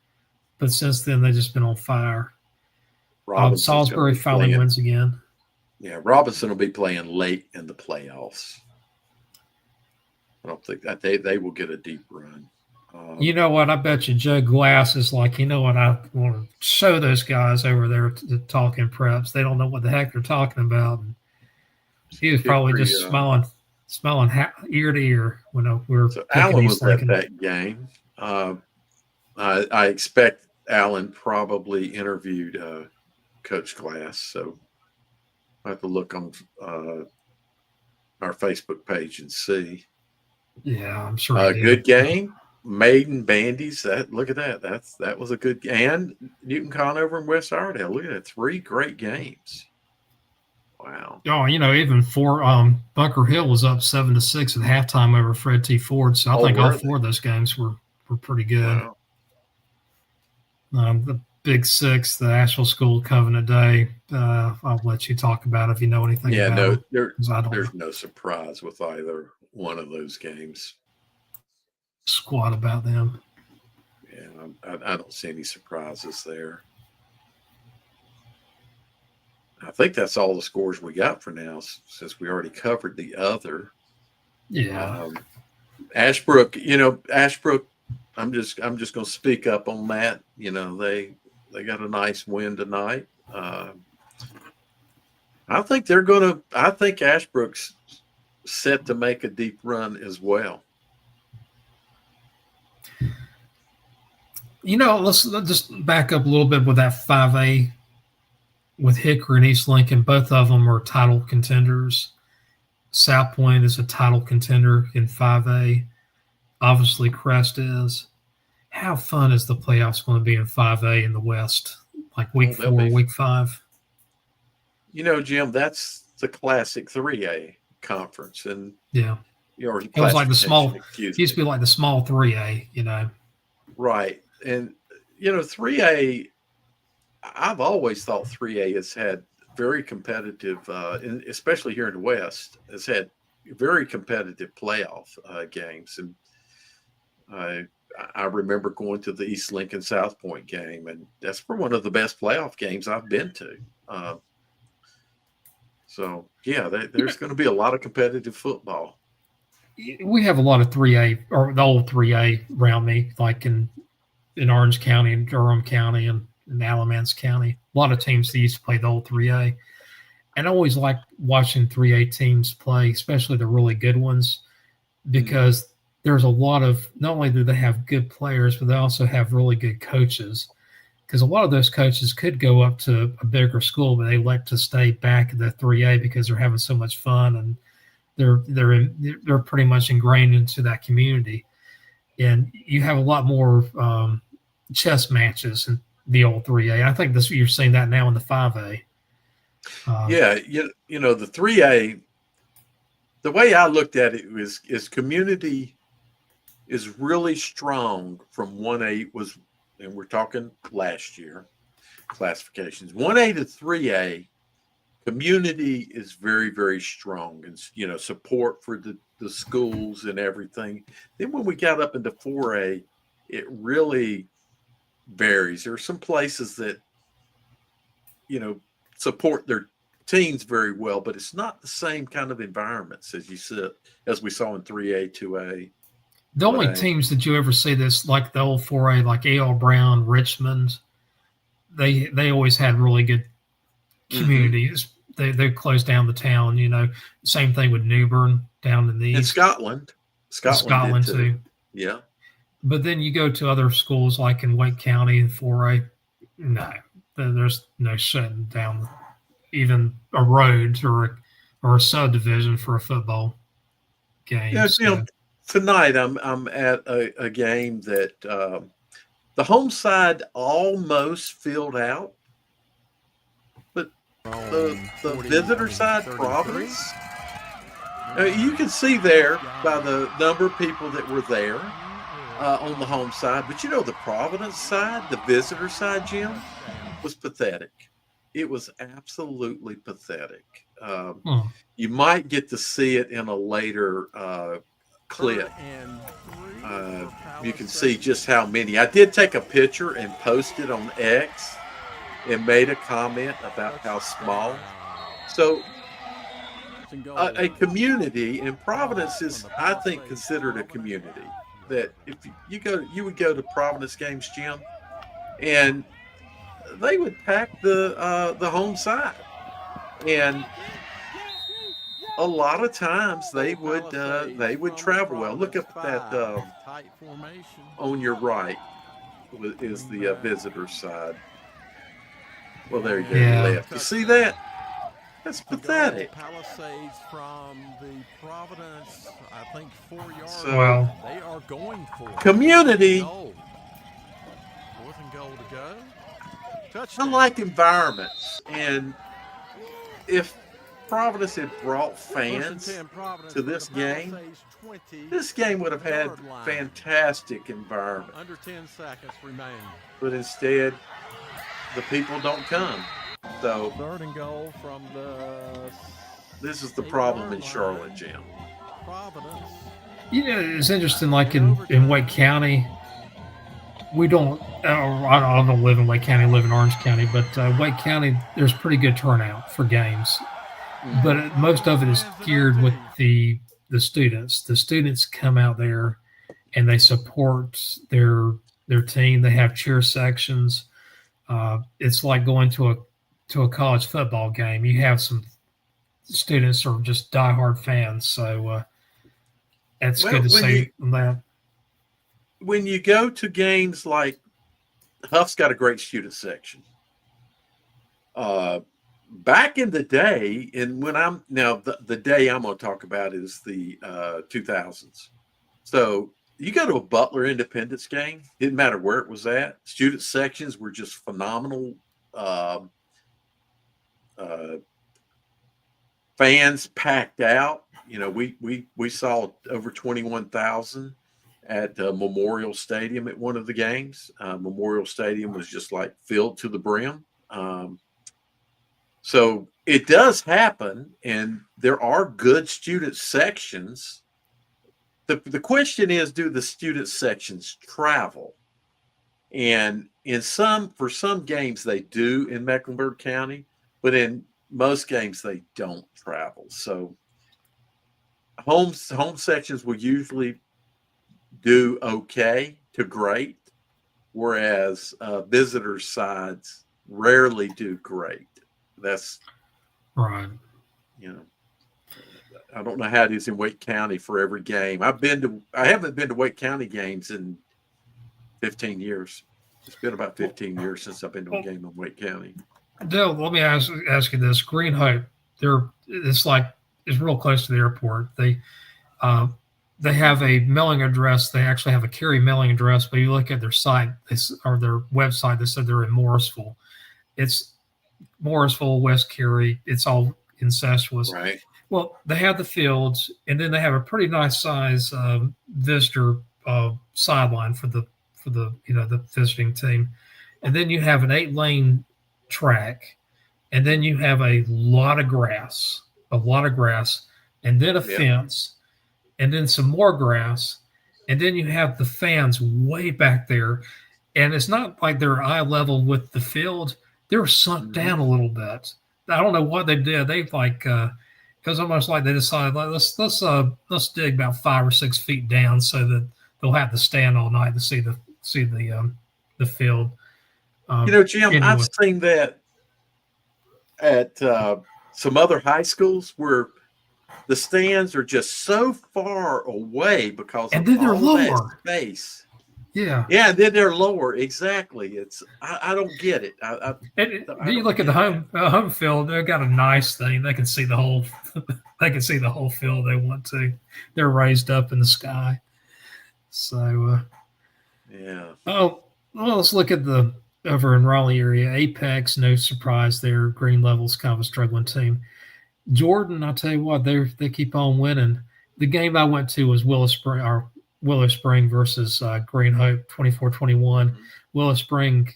but since then they've just been on fire. Salisbury finally wins again. Yeah, Robinson will be playing late in the playoffs. I don't think that they will get a deep run. You know what? I bet you Joe Glass is like, you know what? I want to show those guys over there talking preps. They don't know what the heck they're talking about. And he was probably Hickory, just smiling ear to ear when we were so picking Allen East was at Lincoln. that game. I expect Allen probably interviewed Coach Glass, so I have to look on our Facebook page and see. Yeah, I'm sure he did. Good game. Maiden Bandies. Look at that. That was a good game. And Newton Conover and West Iredell. Look at that. 3 great games. Wow. Oh, even Bunker Hill was up 7-6 at halftime over Fred T. Ford. So I think all 4 of those games were pretty good. Wow. The Big Six, the Asheville School Covenant Day. I'll let you talk about it if you know anything about it. There's no surprise with either one of those games. Squat about them. Yeah, I don't see any surprises there. I think that's all the scores we got for now, since we already covered the other. Yeah. Ashbrook, I'm just going to speak up on that. They got a nice win tonight. I think Ashbrook's set to make a deep run as well. Let's just back up a little bit with that 5A with Hickory and East Lincoln. Both of them are title contenders. South Point is a title contender in 5A. Obviously, Crest is. How fun is the playoffs going to be in 5A in the West? Like week 4, week 5? Jim, that's the classic 3A conference. And yeah. It was like the small – it used to be like the small 3A, Right. And, 3A – I've always thought 3A has had very competitive, especially here in the West, has had very competitive playoff games. And I remember going to the East Lincoln South Point game, and that's for one of the best playoff games I've been to. So, yeah, there's going to be a lot of competitive football. We have a lot of 3A, or the old 3A around me, like in Orange County and Durham County and in Alamance County. A lot of teams that used to play the old 3A. And I always like watching 3A teams play, especially the really good ones, because there's a lot of, not only do they have good players, but they also have really good coaches. Because a lot of those coaches could go up to a bigger school, but they like to stay back at the 3A because they're having so much fun and they're pretty much ingrained into that community. And you have a lot more chess matches in the old 3A. I think you're seeing that now in the 5A. The 3A, the way I looked at it is community is really strong from 1A and we're talking last year classifications. 1A to 3A, community is very, very strong, and support for the schools and everything. Then when we got up into 4A, it really varies. There are some places that support their teams very well, but it's not the same kind of environments as we saw in 3A, 2A. The only teams that you ever see this, like the old 4A, like A.L. Brown, Richmond, they always had really good communities. They closed down the town, Same thing with Newbern down in the east. And Scotland. Scotland too. Yeah. But then you go to other schools like in Wake County and 4A, no, there's no shutting down even a road or a subdivision for a football game. Yeah, tonight I'm at a game that the home side almost filled out, but the visitor side, Providence, you can see there by the number of people that were there on the home side. But the Providence side, the visitor side, Jim, was pathetic. It was absolutely pathetic. You might get to see it in a later clip. You can see just how many. I did take a picture and post it on X and made a comment about how small. So a community, and Providence is, I think, considered a community. That if you would go to Providence games, Jim, and they would pack the home side, and a lot of times they would travel well. Look up at that on your right is the visitor side. Well, there you go, Yeah. left. You see that? That's pathetic. Palisades from the Providence, I think 4-yard. So, Well, They are going for it. community. Fourth and goal to go. I Touchdown. like environments, and if Providence had brought fans to this game, this game would have had fantastic environment. Under 10 seconds remain. But instead, the people don't come. So Third and goal from the this is the problem in Charlotte, Jim. Providence. you know, it's interesting. Like in Wake County, we don't. I don't live in Wake County. I live in Orange County, but Wake County, there's pretty good turnout for games. But most of it is geared with the students. The students come out there and they support their team. They have cheer sections. It's like going to a college football game. You have some students who are just diehard fans. So it's good to see that. When you go to games like Huff's got a great student section. Back in the day, and when I'm now the day I'm going to talk about is the 2000s. So you go to a Butler Independence game, didn't matter where it was at. Student sections were just phenomenal. Fans packed out. You know, we saw over 21,000 at Memorial Stadium at one of the games. Memorial Stadium was just like filled to the brim. So it does happen, and there are good student sections. The question is, do the student sections travel? And for some games they do in Mecklenburg County, but in most games they don't travel. So home sections will usually do okay to great, whereas visitor sides rarely do great. That's Right. You know, I don't know how it is in Wake County for every game. I haven't been to Wake County games in 15 years. It's been about 15 years since I've been to a game in Wake County. Dale, let me ask you this: Green Hope, it's real close to the airport. They have a mailing address. They actually have a Cary mailing address. But you look at their site or their website, they said they're in Morrisville. It's Morrisville, West Cary. It's all incestuous. Right. Well, they have the fields, and then they have a pretty nice size visitor sideline for the the visiting team, and then you have an 8-lane track, and then you have a lot of grass, and then a fence, and then some more grass, and then you have the fans way back there, and it's not like they're eye level with the field. They're sunk down a little bit. I don't know what they did. They because almost like they decided, let's dig about 5 or 6 feet down so that they'll have to stand all night to see the field. Jim, anyway. I've seen that at some other high schools where the stands are just so far away because and then they're lower that space. Yeah, and then they're lower. Exactly. It's I don't get it. You look at the home field. They've got a nice thing. They can see the whole. They can see the whole field they want to. They're raised up in the sky. So. Yeah. Oh, well, let's look at the over in Raleigh area. Apex, no surprise there. Green Level's kind of a struggling team. Jordan, I tell you what, they keep on winning. The game I went to was Willow Spring versus Green Hope, 24-21. Willow Spring,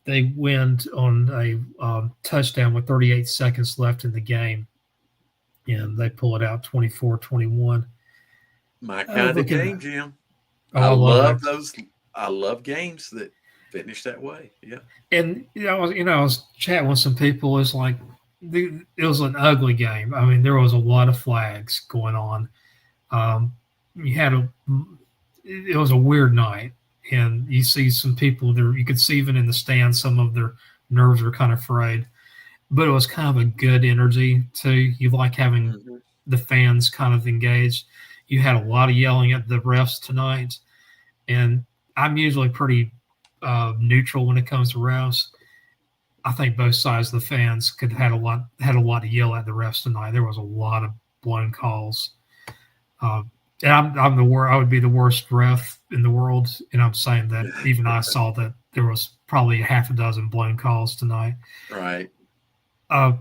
they win on a touchdown with 38 seconds left in the game, and they pull it out 24-21. My kind of game, Jim. Oh, I love those. I love games that finish that way. Yeah. And I was chatting with some people. It's like it was an ugly game. I mean, there was a lot of flags going on. You had it was a weird night, and you see some people there. You could see even in the stands, some of their nerves were kind of frayed, but it was kind of a good energy too. You like having the fans kind of engaged. You had a lot of yelling at the refs tonight, and I'm usually pretty neutral when it comes to refs. I think both sides of the fans could had a lot to yell at the refs tonight. There was a lot of blown calls. And I'm the worst. I would be the worst ref in the world, and I'm saying that even I saw that there was probably half a dozen blown calls tonight. Right. No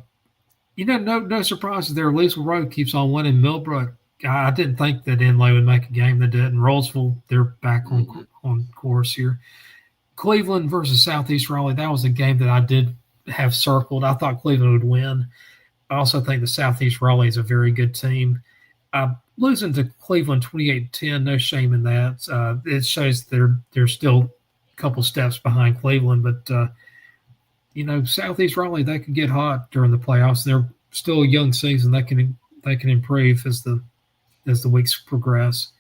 surprises there. Leesville Road keeps on winning. Millbrook, I didn't think that Inlay would make a game. They did. And Rollsville, they're back on course here. Cleveland versus Southeast Raleigh, that was a game that I did have circled. I thought Cleveland would win. I also think the Southeast Raleigh is a very good team. Losing to Cleveland 28-10, no shame in that. It shows they're still a couple steps behind Cleveland, but Southeast Raleigh, they could get hot during the playoffs. They're still a young season. They can improve as the weeks progress.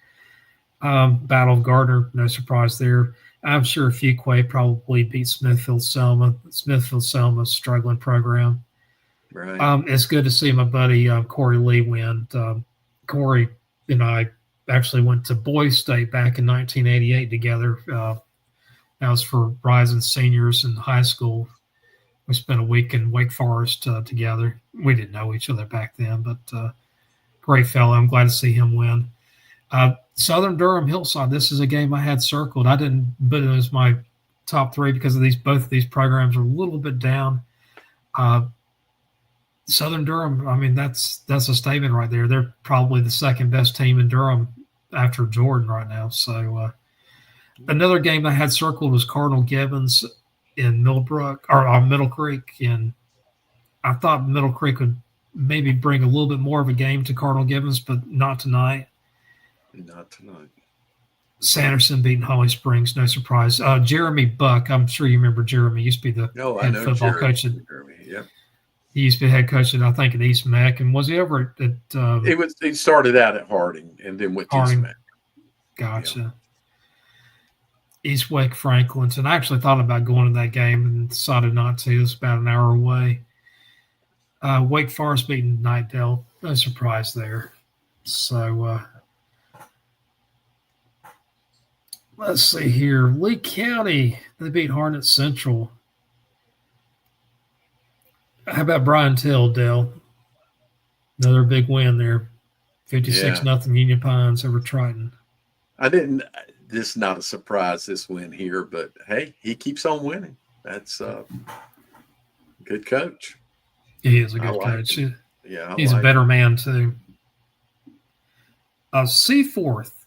Battle of Gardner, no surprise there. I'm sure Fuquay probably beat Smithfield-Selma. Smithfield-Selma's struggling program. Right. It's good to see my buddy Corey Lee win. Corey and I actually went to Boys State back in 1988 together. That was for rising seniors in high school. We spent a week in Wake Forest together. We didn't know each other back then, but great fellow. I'm glad to see him win. Southern Durham Hillside. This is a game I had circled. I didn't put it as my top three because of both of these programs are a little bit down. Southern Durham, I mean, that's a statement right there. They're probably the second best team in Durham after Jordan right now. So another game I had circled was Cardinal Gibbons in Middle Creek, and I thought Middle Creek would maybe bring a little bit more of a game to Cardinal Gibbons, but not tonight. Not tonight. Sanderson beating Holly Springs, no surprise. Jeremy Buck, I'm sure you remember Jeremy. He used to be the head football coach. Yep. He used to be head coach at, I think, at East Meck. And was he ever at He started out at Harding and then went to East Meck. Gotcha. Yeah. East Wake Franklin. And I actually thought about going to that game and decided not to. It's about an hour away. Wake Forest beating Knightdale. No surprise there. So let's see here. Lee County, they beat Harnett Central. How about Brian Till, Dale? Another big win there. 56-0 Union Pines over Triton. This is not a surprise, this win here, but hey, he keeps on winning. That's good coach. He is a good coach. Yeah, he's a better man too. Seaforth.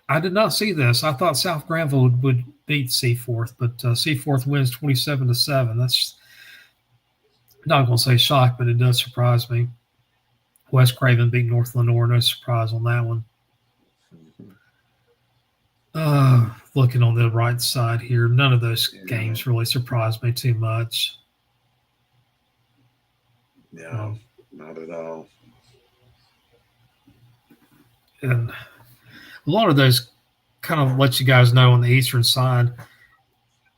I did not see this. I thought South Granville would beat Seaforth, but Seaforth wins 27-7. That's not going to say shock, but it does surprise me. West Craven beat North Lenore. No surprise on that one. Looking on the right side here, none of those games really surprised me too much. No, not at all. And a lot of those kind of let you guys know on the eastern side,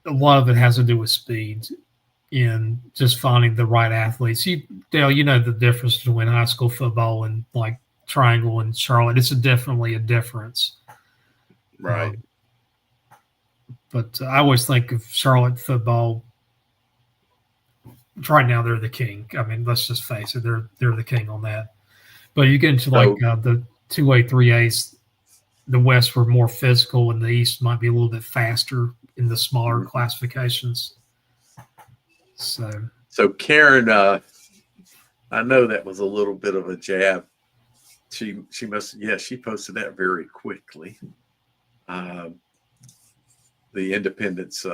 a lot of it has to do with speed and just finding the right athletes. Dale, you know the difference between high school football and like Triangle and Charlotte. It's definitely a difference. Right. But I always think of Charlotte football. Right now, they're the king. I mean, let's just face it; they're the king on that. But you get into the 2A, 3As, the West were more physical, and the East might be a little bit faster in the smaller classifications. So Karen, I know that was a little bit of a jab. She posted that very quickly. The Independence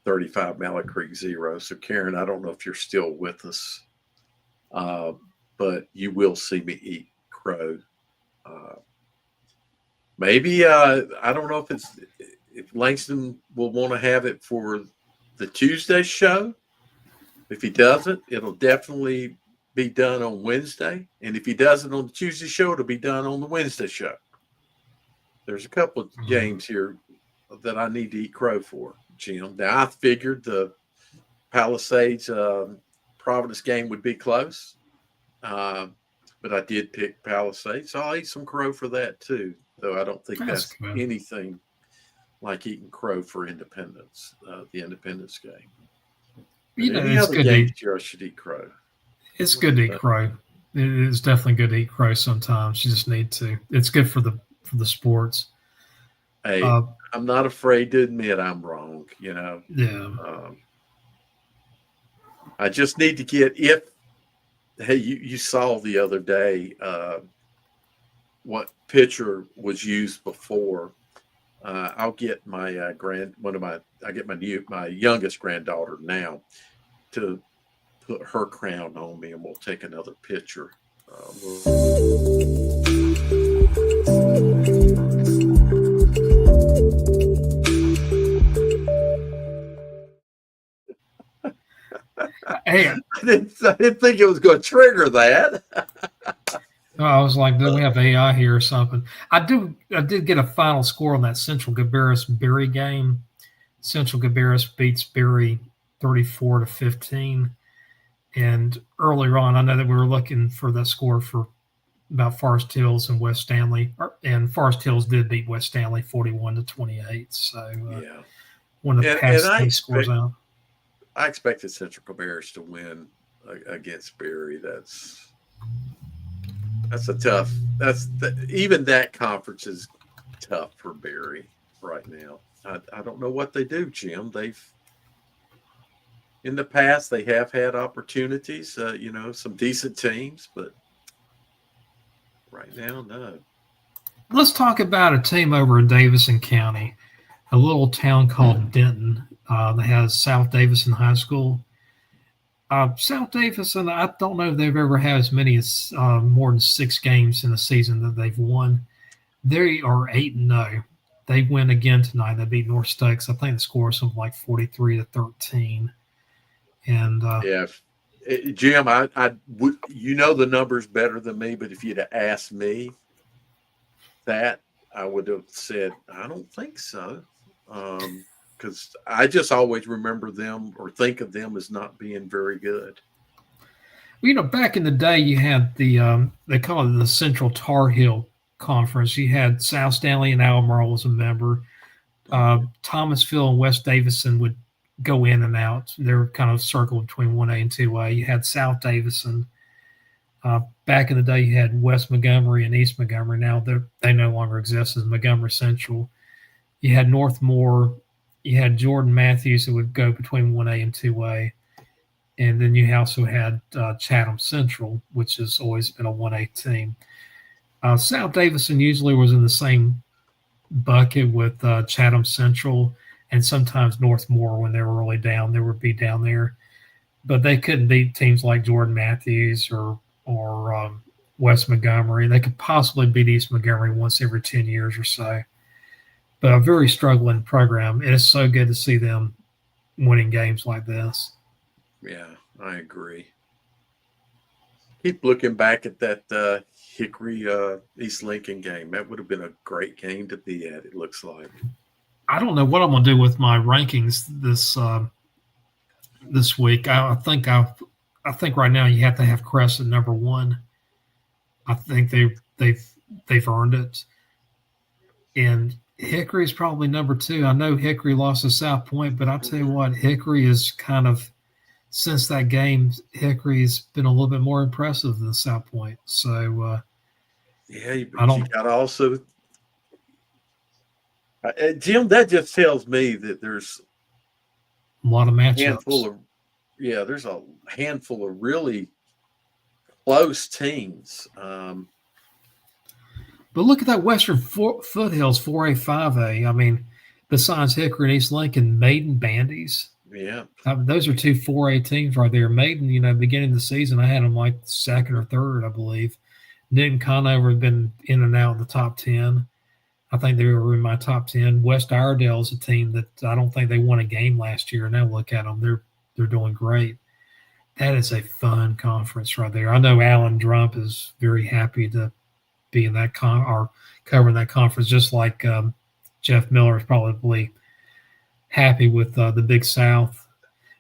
35, Mallet Creek 0. So Karen, I don't know if you're still with us, but you will see me eat crow. Maybe I don't know if Langston will want to have it for the Tuesday show. If he doesn't, it'll definitely be done on Wednesday. And if he does it on the Tuesday show, it'll be done on the Wednesday show. There's a couple of games here that I need to eat crow for, Jim. Now, I figured the Palisades Providence game would be close. But I did pick Palisades, so I'll eat some crow for that too. Though I don't think that's good. anything like eating crow for Independence, the Independence game. You know, any it's other good to games eat. here, I should eat crow. It's good to eat crow. It is definitely good to eat crow sometimes. You just need to. It's good for the sports. Hey, I'm not afraid to admit I'm wrong. You know. Yeah. I just need to get Hey, you saw the other day what picture was used before. I'll get my my youngest granddaughter now to put her crown on me, and we'll take another picture. Hey, I didn't think it was going to trigger that. I was like, do we have AI here or something? I did get a final score on that Central Gabarris Berry game. Central Gabarris beats Berry 34-15. And earlier on, I know that we were looking for that score for about Forest Hills and West Stanley, and Forest Hills did beat West Stanley 41-28. So Yeah, one of the past these scores out. I expected Central Cabarrus to win against Berry. That's a tough. Even that conference is tough for Berry right now. I don't know what they do, Jim. In the past they have had opportunities. Some decent teams, but right now, no. Let's talk about a team over in Davison County, a little town called Denton. That has South Davison High School. South Davison, I don't know if they've ever had as many as more than 6 games in a season that they've won. They are 8-0. They win again tonight. They beat North Stokes. I think the score is something like 43-13. And Jim, I would, the numbers better than me, but if you'd have asked me that, I would have said I don't think so. Because I just always remember them or think of them as not being very good. Back in the day, you had the they call it the Central Tar Heel Conference. You had South Stanley and Albemarle as a member. Thomasville and West Davison would go in and out. They were kind of circled between 1A and 2A. You had South Davison. Back in the day, you had West Montgomery and East Montgomery. Now they no longer exist as Montgomery Central. You had Northmore. You had Jordan Matthews who would go between 1A and 2A. And then you also had Chatham Central, which has always been a 1A team. South Davison usually was in the same bucket with Chatham Central and sometimes Northmore when they were really down. They would be down there. But they couldn't beat teams like Jordan Matthews or West Montgomery. They could possibly beat East Montgomery once every 10 years or so. But a very struggling program. It is so good to see them winning games like this. Yeah, I agree. Keep looking back at that Hickory East Lincoln game. That would have been a great game to be at, it looks like. I don't know what I'm going to do with my rankings this week. I think right now you have to have Crescent number 1. I think they've earned it. And Hickory is probably number 2. I know Hickory lost to South Point, but I'll tell you what, Hickory is kind of, since that game, Hickory's been a little bit more impressive than South Point. So, yeah, you got to also, Jim, that just tells me that there's a lot of matchups. There's a handful of really close teams. But look at that Western Foothills 4A, 5A. I mean, besides Hickory and East Lincoln, Maiden, Bandies. Yeah. Those are 2 4A teams right there. Maiden, beginning of the season, I had them like 2nd or 3rd, I believe. Newton Conover had been in and out of the top 10. I think they were in my top 10. West Iredale is a team that I don't think they won a game last year. Now look at them. They're doing great. That is a fun conference right there. I know Alan Drump is very happy to be in that or covering that conference, just like Jeff Miller is probably happy with the Big South.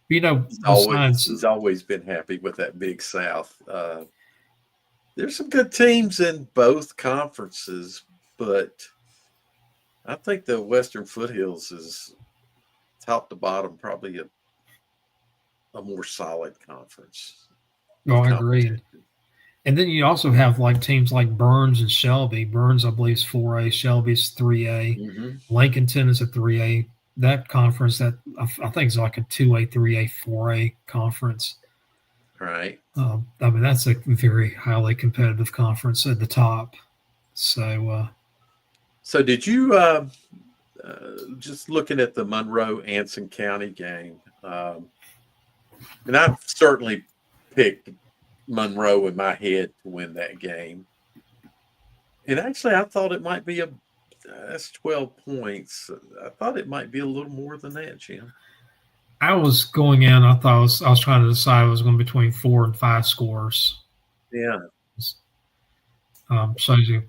You know, He's always been happy with that Big South. There's some good teams in both conferences, but I think the Western Foothills is top to bottom probably a more solid conference. Oh, I agree. And then you also have like teams like Burns and Shelby. Burns, I believe, is 4A. Shelby's 3A. Mm-hmm. Lincolnton is a 3A. That conference, that I think is like a 2A, 3A, 4A conference. Right. I mean, that's a very highly competitive conference at the top. So did you just looking at the Monroe-Anson County game, and I've certainly picked Monroe in my head to win that game. And actually, I thought it might be that's 12 points. I thought it might be a little more than that, Jim. I was going in. I thought I was trying to decide I was going between 4 and 5 scores. Yeah. So you.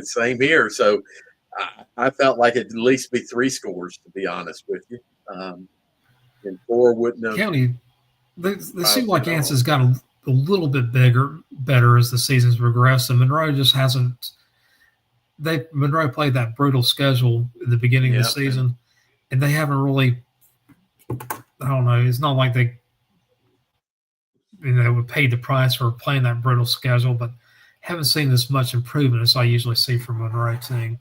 Same here. So I felt like it'd at least be 3 scores, to be honest with you. And 4 wouldn't have. County, they seem like Anson's got a little bit better as the season's progressed, and Monroe just hasn't. Monroe played that brutal schedule at the beginning of the season, and they haven't really. I don't know. It's not like they, would pay the price for playing that brutal schedule, but haven't seen this much improvement as I usually see from Monroe team.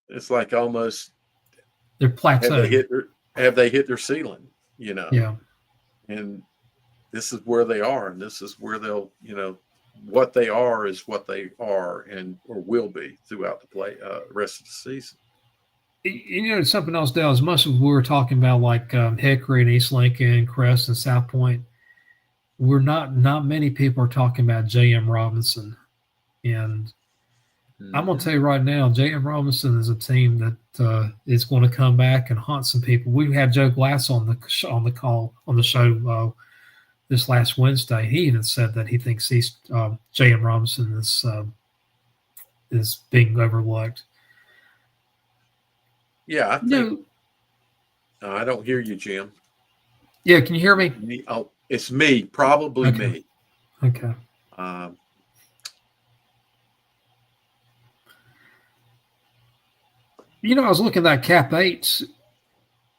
It's like almost they're plateauing. Have they hit their ceiling? Yeah. And this is where they are, and this is where they'll, what they are is what they are, and or will be throughout the rest of the season. Something else, Dale. As much as we were talking about like Hickory and East Lincoln, Crest and South Point, we're not many people are talking about J.M. Robinson, and I'm going to tell you right now, J.M. Robinson is a team that is going to come back and haunt some people. We had Joe Glass on the show this last Wednesday. He even said that he thinks J.M. Robinson is being overlooked. Yeah, I think. I don't hear you, Jim. Yeah, can you hear me? Oh, it's me. Probably me. Okay. I was looking at that Cap 8,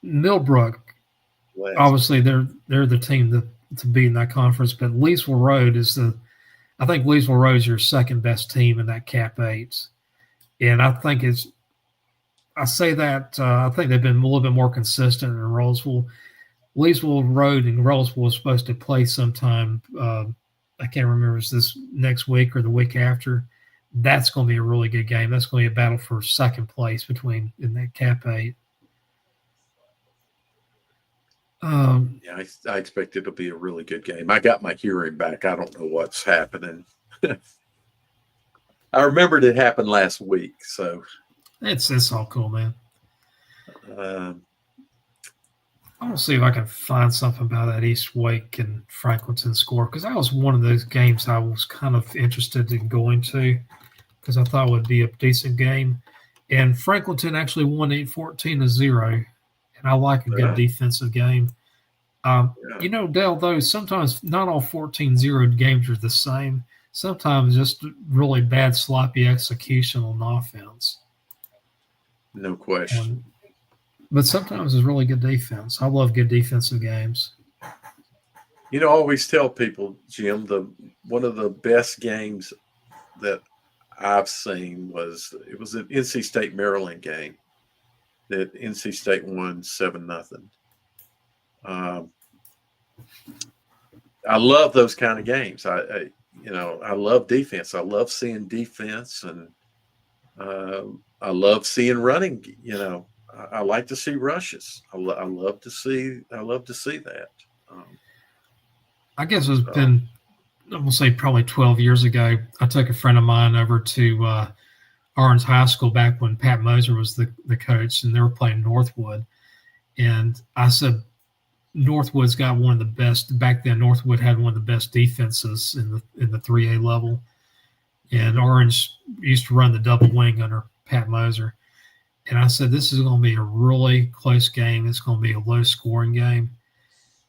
Millbrook. Obviously, they're the team to be in that conference, but Leesville Road I think Leesville Road is your second best team in that Cap 8. And I think I say that I think they've been a little bit more consistent in Roseville. Leesville Road and Roseville was supposed to play sometime. I can't remember if it's this next week or the week after. That's going to be a really good game. That's going to be a battle for second place in that Cap 8. Yeah, I expect it'll be a really good game. I got my hearing back. I don't know what's happening. I remembered it happened last week, so it's all cool, man. I'm gonna see if I can find something about that East Wake and Franklinton score, because that was one of those games I was kind of interested in going to, because I thought it would be a decent game. And Franklinton actually won 14-0, and I like a good defensive game. Dale, though, sometimes not all 14-0 games are the same. Sometimes just really bad, sloppy execution on offense. No question. But sometimes it's really good defense. I love good defensive games. I always tell people, Jim, one of the best games that I've seen was an NC State Maryland game that NC State won 7-0. I love those kind of games. I love defense. I love seeing defense, and I love seeing running. I like to see rushes. I love to see that. I guess it's been, I'm gonna say probably 12 years ago. I took a friend of mine over to Orange High School back when Pat Moser was the coach, and they were playing Northwood. And I said, Northwood's got one of the best back then. Northwood had one of the best defenses in the 3A level, and Orange used to run the double wing under Pat Moser. And I said, this is going to be a really close game. It's going to be a low scoring game.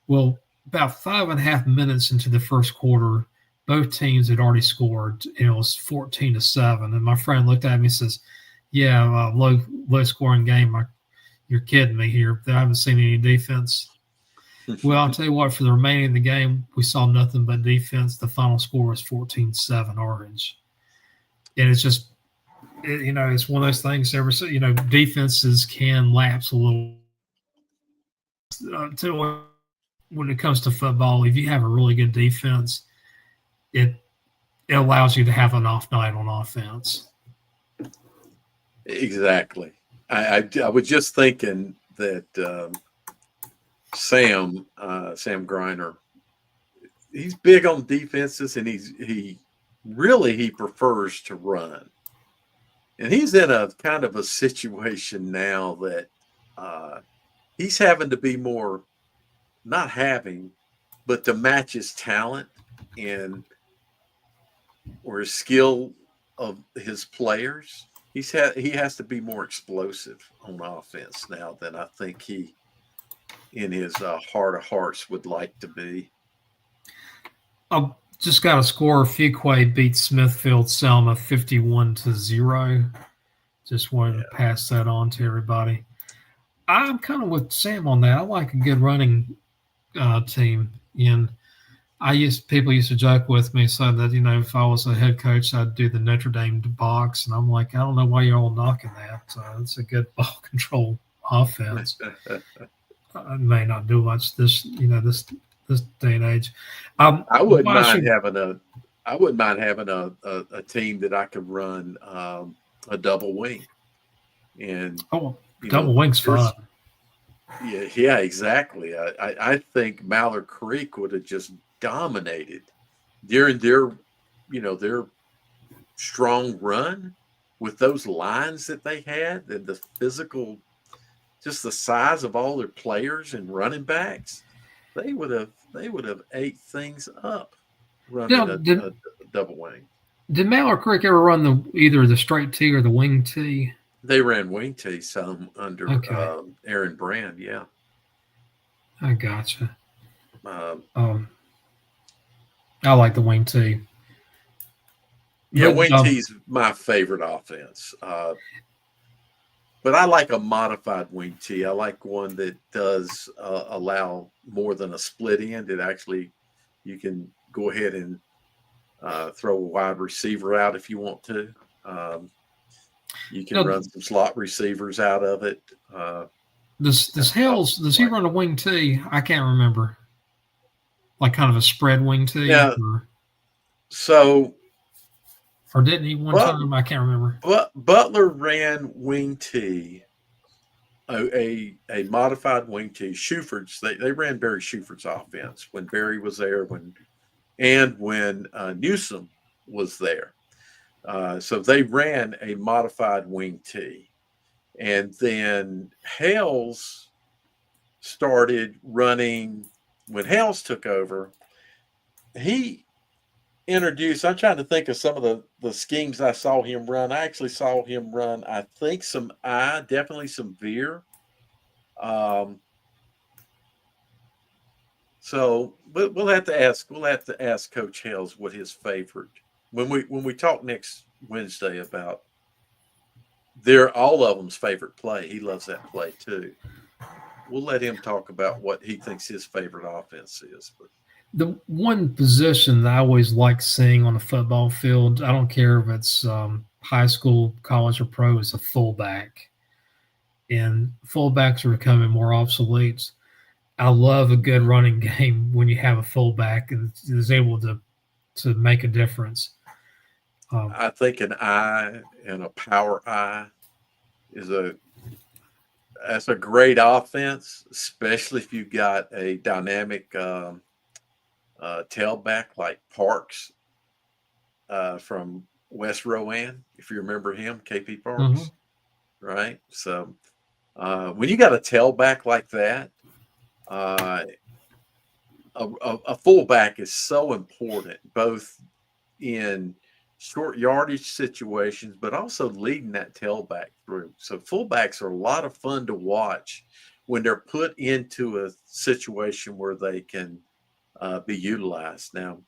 Well, about 5.5 minutes into the first quarter, both teams had already scored, and it was 14-7. And my friend looked at me and says, "Yeah, low scoring game. You're kidding me here. I haven't seen any defense." Well, I'll tell you what. For the remaining of the game, we saw nothing but defense. The final score was 14-7 Orange, and it's just, it's one of those things. Defenses can lapse a little. When it comes to football, if you have a really good defense, it allows you to have an off night on offense. Exactly. I was just thinking that Sam Griner, he's big on defenses, and he prefers to run. And he's in a kind of a situation now that he's having to be more, not having, but to match his talent or his skill of his players. He has to be more explosive on offense now than I think he, in his heart of hearts, would like to be. I've just got a score. Fuquay beat Smithfield Selma 51-0. Just wanted to pass that on to everybody. I'm kind of with Sam on that. I like a good running team, and people used to joke with me, saying that if I was a head coach, I'd do the Notre Dame box, and I'm like, I don't know why you're all knocking that. It's a good ball control offense. I may not do much this day and age. I wouldn't mind having a team that I could run a double wing, and double wing's fun. Yeah, exactly. I think Mallard Creek would have just dominated during their strong run with those lines that they had and the physical, just the size of all their players and running backs. They would have ate things up running a double wing. Did Mallard Creek ever run either the straight T or the wing T? They ran wing T some under Aaron Brand. Yeah, I gotcha. I like the wing T. Yeah, wing T's my favorite offense. But I like a modified wing T. I like one that does allow more than a split end. It actually, you can go ahead and throw a wide receiver out if you want to. You can run some slot receivers out of it. Does he run a wing T? I can't remember. Like kind of a spread wing T? Yeah. Or didn't he one time? I can't remember. Butler ran wing T, a modified wing T. Shuford's, they ran Barry Shuford's offense when Barry was there, when Newsom was there. So they ran a modified wing T. And then Hales started running, when Hales took over, he introduced, I'm trying to think of some of the schemes I saw him run. I actually saw him run, I think, some definitely some veer. So but we'll have to ask Coach Hales what his favorite, when we talk next Wednesday about all of them's favorite play. He loves that play too. We'll let him talk about what he thinks his favorite offense is. But the one position that I always like seeing on the football field, I don't care if it's high school, college, or pro, is a fullback. And fullbacks are becoming more obsolete. I love a good running game when you have a fullback and is able to make a difference. I think an I and a power I that's a great offense, especially if you've got a dynamic tailback like Parks from West Rowan, if you remember him, KP Parks, right? So when you got a tailback like that, A fullback is so important, both in short yardage situations, but also leading that tailback through. So fullbacks are a lot of fun to watch when they're put into a situation where they can be utilized. Now,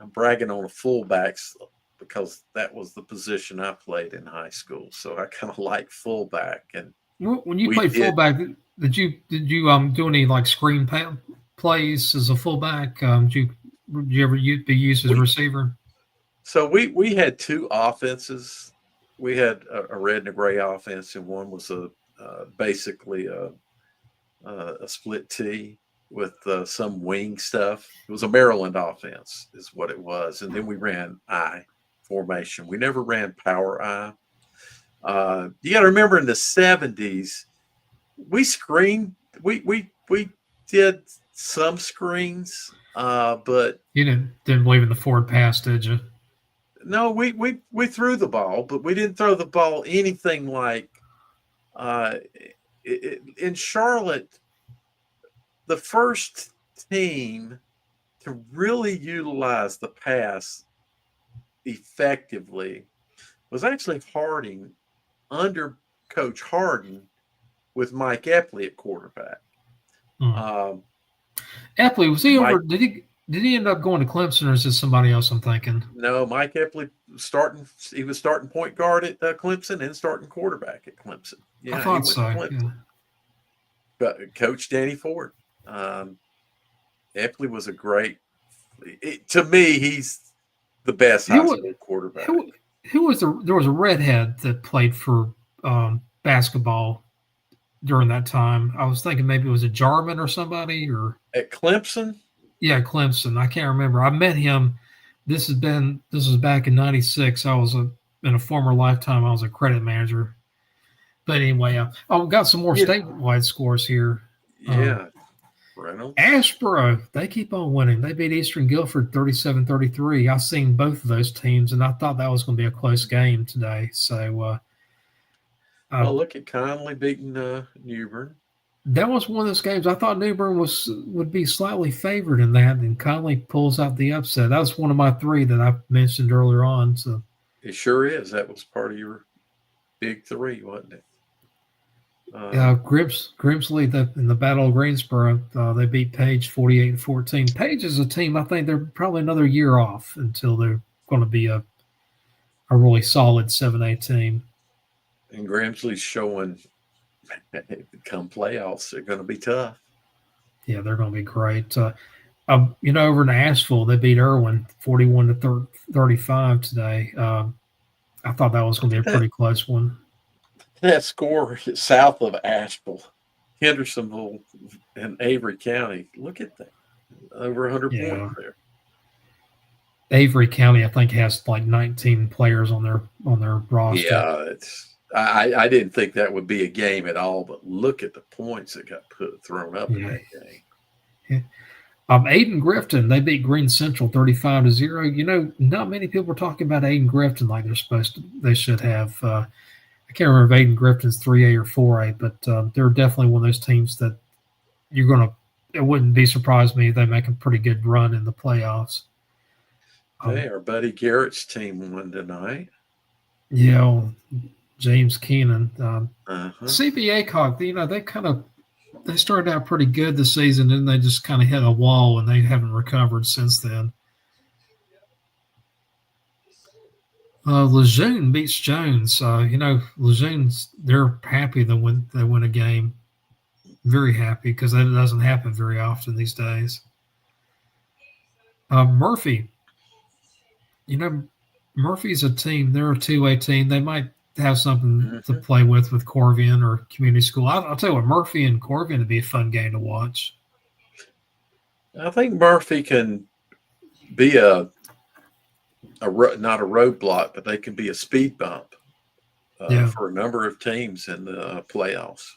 I'm bragging on the fullbacks because that was the position I played in high school. So I kind of like fullback. And When you we played did. fullback, did you do any like screen plays as a fullback? Did you ever be used as a receiver? So we had two offenses. We had a red and a gray offense, and one was basically a split T with some wing stuff. It was a Maryland offense, is what it was, and then we ran I formation. We never ran power I. You got to remember, in the '70s, we screened. We did some screens, but You didn't believe in the forward pass, did you? no, we threw the ball, but we didn't throw the ball anything like in Charlotte. The first team to really utilize the pass effectively was actually Harding under Coach Harden with Mike Epley at quarterback. Epley, was he over? Did he end up going to Clemson, or is this somebody else I'm thinking? No, Mike Epley he was starting point guard at Clemson and starting quarterback at Clemson. Yeah, I thought so. Yeah. But Coach Danny Ford. Epley was a great. To me, he's the best high school quarterback. Who was there was a redhead that played for basketball during that time. I was thinking maybe it was a Jarman or somebody, or at Clemson. Yeah, Clemson. I can't remember. I met him. This was back in '96. I was in a former lifetime. I was a credit manager. But anyway, I've got some more statewide scores here. Yeah. Reynolds. Ashboro, they keep on winning. They beat Eastern Guilford 37-33. I've seen both of those teams, and I thought that was going to be a close game today. So, look at Conley beating Newbern. That was one of those games. I thought Newbern would be slightly favored in that, and Conley pulls out the upset. That was one of my three that I mentioned earlier on. So it sure is. That was part of your big three, wasn't it? Grimsley in the Battle of Greensboro, they beat Page 48-14. Page is a team, I think they're probably another year off until they're going to be a really solid 7A team. And Grimsley's showing come playoffs, they're going to be tough. Yeah, they're going to be great. Over in Asheville, they beat Irwin 41-35 today. I thought that was going to be a pretty close one. That score south of Asheville, Hendersonville, and Avery County. Look at that. Over 100 points there. Avery County, I think, has like 19 players on their roster. Yeah, I didn't think that would be a game at all, but look at the points that got thrown up in that game. Yeah. Aiden Grifton, they beat Green Central 35-0. Not many people are talking about Aiden Grifton like they should have. I can't remember if Aiden Grifton's 3A or 4A, but they're definitely one of those teams that it wouldn't be surprised me if they make a pretty good run in the playoffs. Hey, our buddy Garrett's team won tonight. Yeah, James Keenan. CBA Cock, they started out pretty good this season, and they just kind of hit a wall, and they haven't recovered since then. Lejeune beats Jones. Lejeune's, they're happy when they win a game. Very happy, because that doesn't happen very often these days. Murphy. Murphy's a team. They're a 2A team. They might have something to play with Corvian or community school. I'll tell you what, Murphy and Corvian would be a fun game to watch. I think Murphy can be not a roadblock, but they can be a speed bump for a number of teams in the playoffs.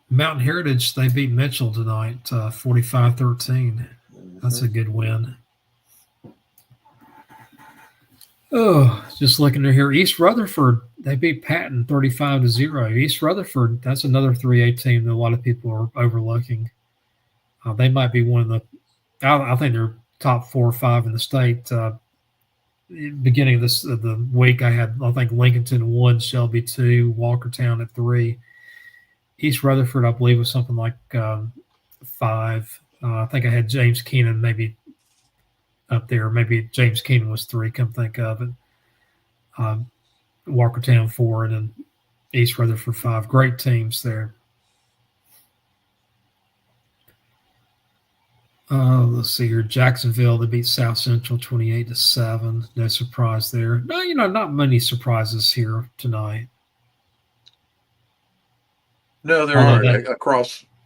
Mountain Heritage, they beat Mitchell tonight, 45-13. That's a good win. Oh, just looking to here. East Rutherford They beat Patton 35-0. East Rutherford, that's another 3A team that a lot of people are overlooking. They might be one of the. I think they're top 4 or 5 in the state. Beginning of the week, I think Lincolnton 1, Shelby 2, Walkertown at 3. East Rutherford, I believe, was something like 5. I think I had James Keenan maybe up there. Maybe James Keenan was 3. Come think of it. Walkertown 4, and then East Rutherford 5. Great teams there. Let's see here. Jacksonville, they beat South Central 28-7. No surprise there. No, not many surprises here tonight. No, there aren't.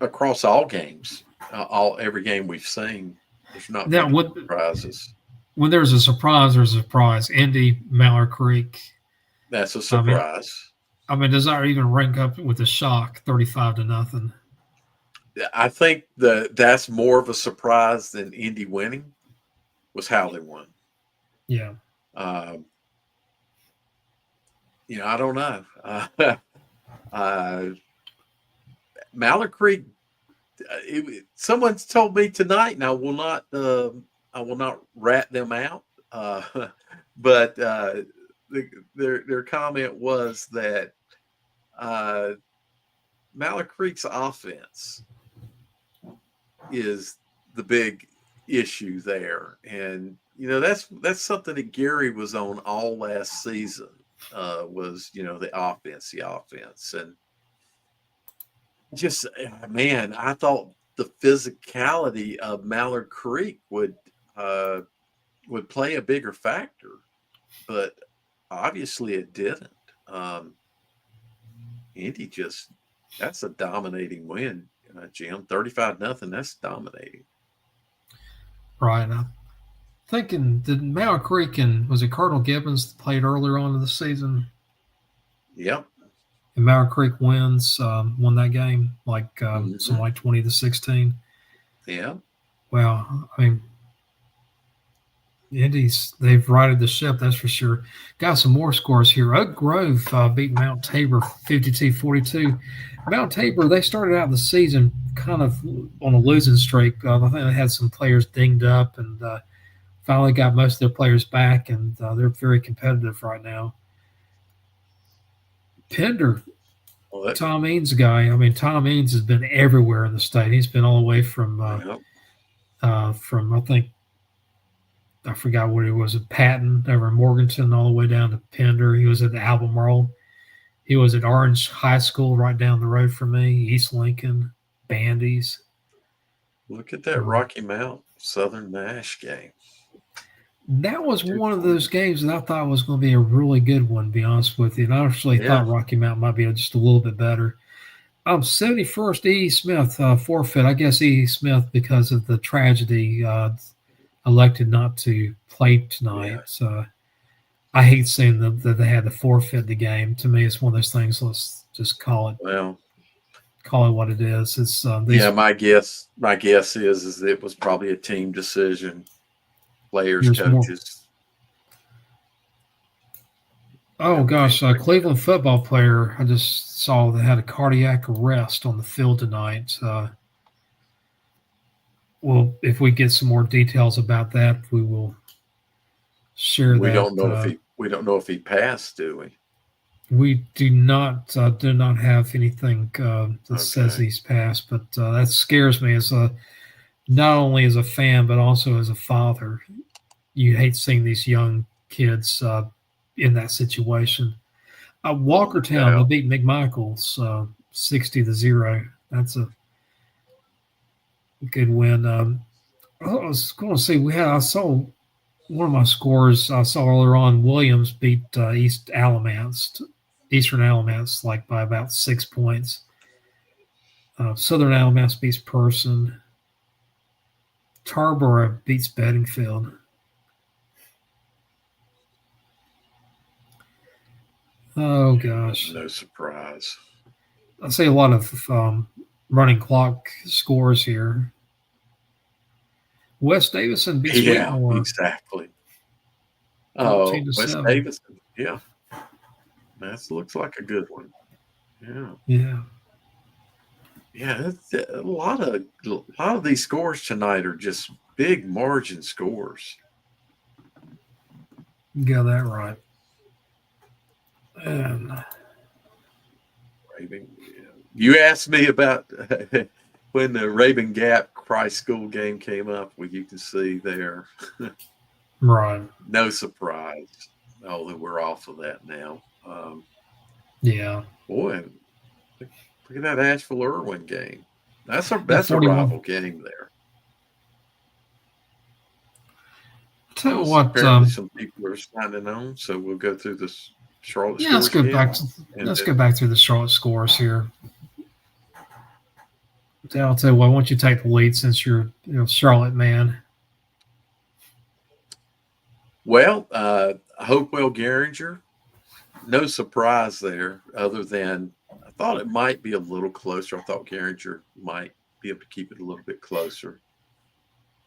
Across all games, every game we've seen, there's not many surprises. When there's a surprise, there's a surprise. Indy, Mallard Creek. That's a surprise. I mean, does that even rank up with a shock, 35-0? I think that's more of a surprise than Indy winning was how they won. Yeah. I don't know. Mallard Creek. Someone's told me tonight, and I will not rat them out. But their comment was that Mallard Creek's offense is the big issue there, and that's something that Gary was on all last season. Was the offense, and just man, I thought the physicality of Mallard Creek would play a bigger factor, but obviously it didn't. Indy that's a dominating win, Jim. 35-0. That's dominating. Right. I'm thinking, did Mallard Creek and was it Cardinal Gibbons played earlier on in the season? Yep. And Mallard Creek won that game something like 20-16. Yeah. Well, I mean, the Indies, they've righted the ship, that's for sure. Got some more scores here. Oak Grove beat Mount Tabor 52-42. Mount Tabor, they started out the season kind of on a losing streak. I think they had some players dinged up and finally got most of their players back, and they're very competitive right now. Pender, Tom Eanes' guy. I mean, Tom Eanes has been everywhere in the state. He's been all the way from I think I forgot what it was at Patton over in Morganton all the way down to Pender. He was at Albemarle. He was at Orange High School right down the road from me, East Lincoln, Bandies. Look at that Rocky Mount Southern Nash game. That was one of those games that I thought was going to be a really good one, to be honest with you. And I actually thought Rocky Mount might be just a little bit better. 71st, E. Smith forfeit. I guess E. Smith, because of the tragedy, elected not to play tonight. Yeah. So I hate seeing that they had to forfeit the game. To me, it's one of those things. Let's just call it. Well, call it what it is. It's my guess is it was probably a team decision. Players, coaches. Oh gosh, Cleveland football player. I just saw they had a cardiac arrest on the field tonight. Well, if we get some more details about that, we will share that. We don't know if he passed, do we? We do not have anything that says he's passed, but that scares me as not only as a fan but also as a father. You hate seeing these young kids in that situation. Walkertown will beat McMichaels 60-0. That's a good win. I was going to say I saw one of my scores I saw earlier on. Williams beat Eastern Alamance by about 6 points. Southern Alamance beats Person. Tarboro beats Bedingfield. Oh gosh! No surprise. I see a lot of running clock scores here. West Davidson beats Whitmore. Exactly. Oh, West Davidson. Yeah. That looks like a good one. Yeah. Yeah. Yeah, a lot of these scores tonight are just big margin scores. You got that right. And Raven, you asked me about when the Raven Gap Christ School game came up. Well, you can see there, right. no surprise. Although we're off of that now. Yeah. Boy, look at that Asheville Irwin game. That's a That rival 41. game there. Tell you Well, what, apparently some people are signing on, so we'll go through this Charlotte yeah, let's scores go again. back to let's go back through the Charlotte scores here. I'll tell you what, why don't you take the lead since you're Charlotte man? Well, Hopewell Garinger, no surprise there, other than I thought it might be a little closer. I thought Garinger might be able to keep it a little bit closer.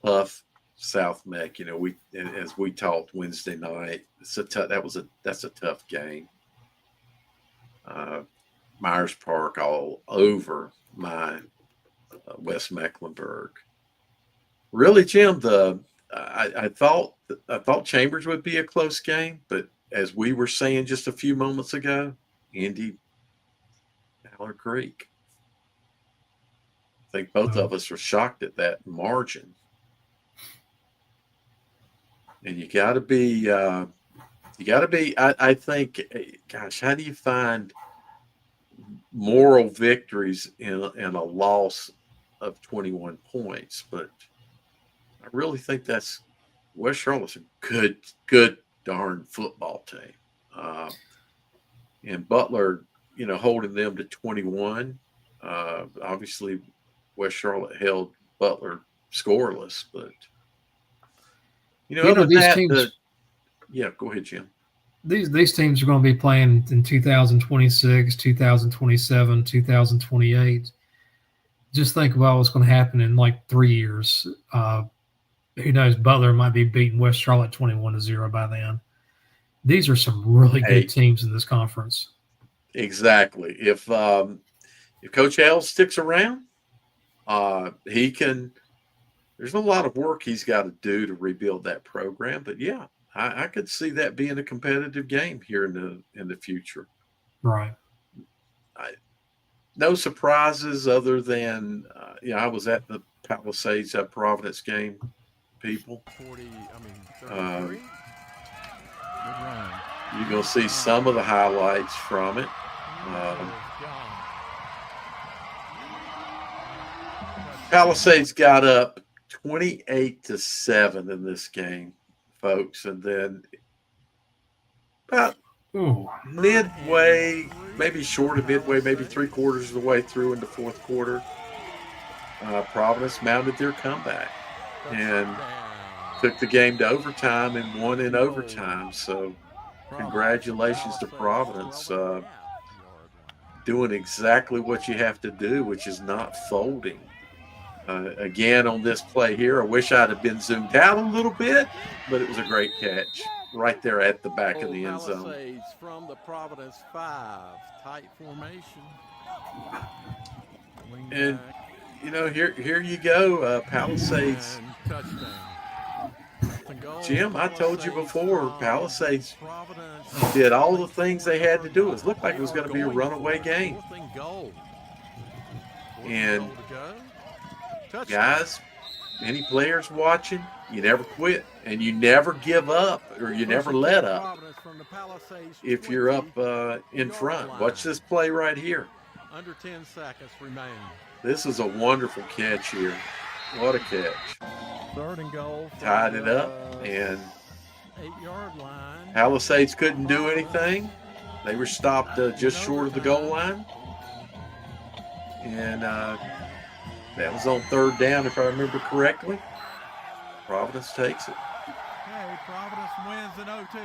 Huff, South Meck, as we talked Wednesday night, that's a tough game. Myers Park all over my West Mecklenburg. Really, Jim, I thought Chambers would be a close game, but as we were saying just a few moments ago, Indy, Mallard Creek. I think both of us are shocked at that margin. And you got to be. I think. Gosh, how do you find moral victories in a loss of 21 points? But I really think that's West Charlotte's a good darn football team. And Butler, holding them to 21. Obviously, West Charlotte held Butler scoreless, but other than these that, teams. Yeah, go ahead, Jim. These teams are going to be playing in 2026, 2027, 2028. Just think about what's going to happen in like 3 years. Who knows? Butler might be beating West Charlotte 21-0 by then. These are some really good teams in this conference. Exactly. If Coach L sticks around, he can. There's a lot of work he's got to do to rebuild that program, but yeah, I could see that being a competitive game here in the future. Right. No surprises other than I was at the Palisades Providence game. People, 33. you're gonna see some of the highlights from it. Palisades got up 28-7 in this game, folks, and then about midway, maybe short of midway, maybe 3/4 of the way through in the fourth quarter, Providence mounted their comeback and took the game to overtime and won in overtime. So congratulations to Providence, doing exactly what you have to do, which is not folding. Again, on this play here, I wish I'd have been zoomed out a little bit, but it was a great catch right there at the back of the end zone. From the Providence 5, tight formation. And here you go, Palisades. Jim, I told you before, Palisades did all the things they had to do. It looked like it was going to be a runaway game. And guys, any players watching, you never quit and you never give up or you never let up if you're up in front. Watch this play right here. Under 10 seconds remain. This is a wonderful catch here. What a catch. 3rd and goal. Tied it up, and 8-yard line. Palisades couldn't do anything. They were stopped just short of the goal line. And that was on 3rd down, if I remember correctly. Providence takes it. Hey, Providence wins in OT.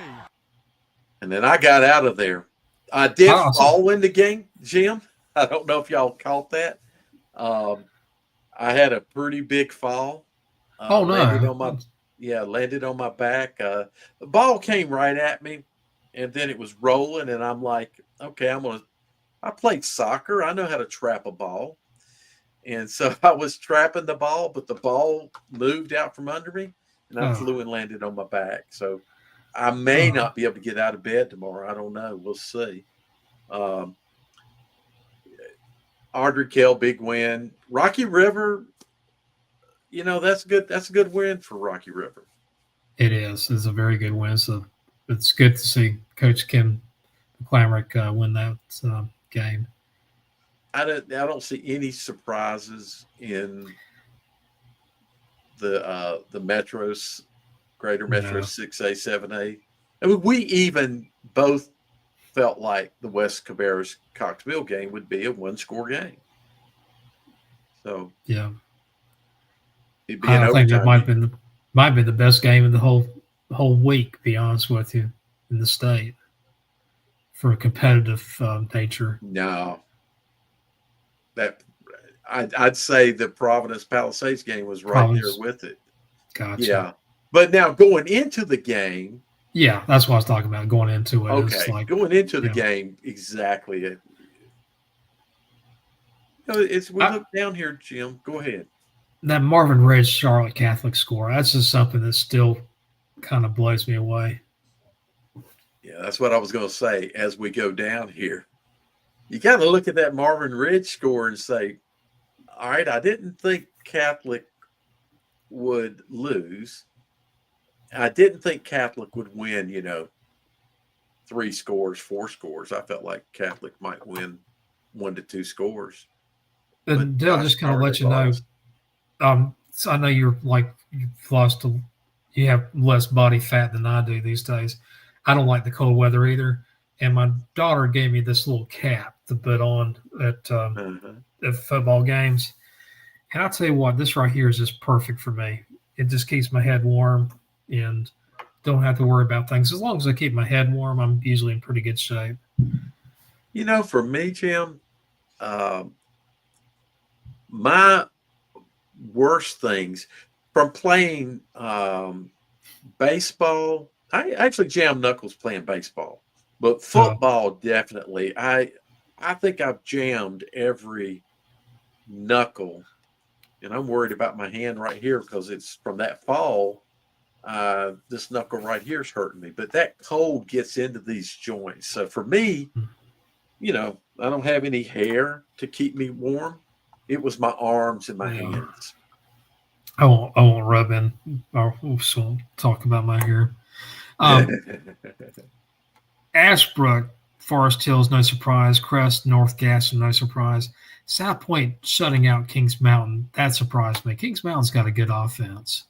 And then I got out of there. I did fall in the game, Jim. I don't know if y'all caught that. I had a pretty big fall. Oh, no. Landed on my back. The ball came right at me. and then it was rolling, and I'm like, okay, I played soccer. I know how to trap a ball. And so I was trapping the ball, but the ball moved out from under me, and I Oh, flew and landed on my back. So I may not be able to get out of bed tomorrow. I don't know. We'll see. Um, Audrey Kell, big win. Rocky River, that's good. That's a good win for Rocky River. it is. It's a very good win. So it's good to see Coach Kim Clamrick win that game. I don't see any surprises in the Metros, Greater Metro No, 6A, 7A. I mean, we even both felt like the West Cabarrus Coxville game would be a one-score game. So yeah, it'd be an I think that overtime. might be the best game of the whole week. To be honest with you, in the state for a competitive nature. No, that I'd say the Providence Palisades game was right there Province, with it. gotcha. Yeah, but now going into the game, Yeah, that's what I was talking about. Going into it, it's okay, like, going into the yeah, game exactly. It's we I, look down here, Jim. Go ahead. that Marvin Ridge Charlotte Catholic score. That's just something that still kind of blows me away. Yeah, that's what I was going to say. As we go down here, you kind of look at that Marvin Ridge score and say, "All right, I didn't think Catholic would lose. I didn't think Catholic would win. 3 scores, 4 scores. I felt like Catholic might win 1 to 2 scores, but And Dale, gosh just kind of darn, they let you know. lost. So I know you've lost you have less body fat than I do these days. I don't like the cold weather either. And my daughter gave me this little cap to put on Uh-huh. at football games. And I'll tell you what, this right here is just perfect for me. It just keeps my head warm and don't have to worry about things. As long as I keep my head warm, I'm usually in pretty good shape. For me, Jim, um, my worst things from playing baseball. I actually jammed knuckles playing baseball, but Uh, football definitely. I think I've jammed every knuckle, and I'm worried about my hand right here because it's from that fall. This knuckle right here is hurting me, but that cold gets into these joints. So for me, I don't have any hair to keep me warm. It was my arms and my yeah. hands. I won't rub in or so talk about my hair. Um, Ashbrook, Forest Hills, no surprise. Crest, North Gas, no surprise. South Point shutting out Kings Mountain, that surprised me. Kings Mountain's got a good offense.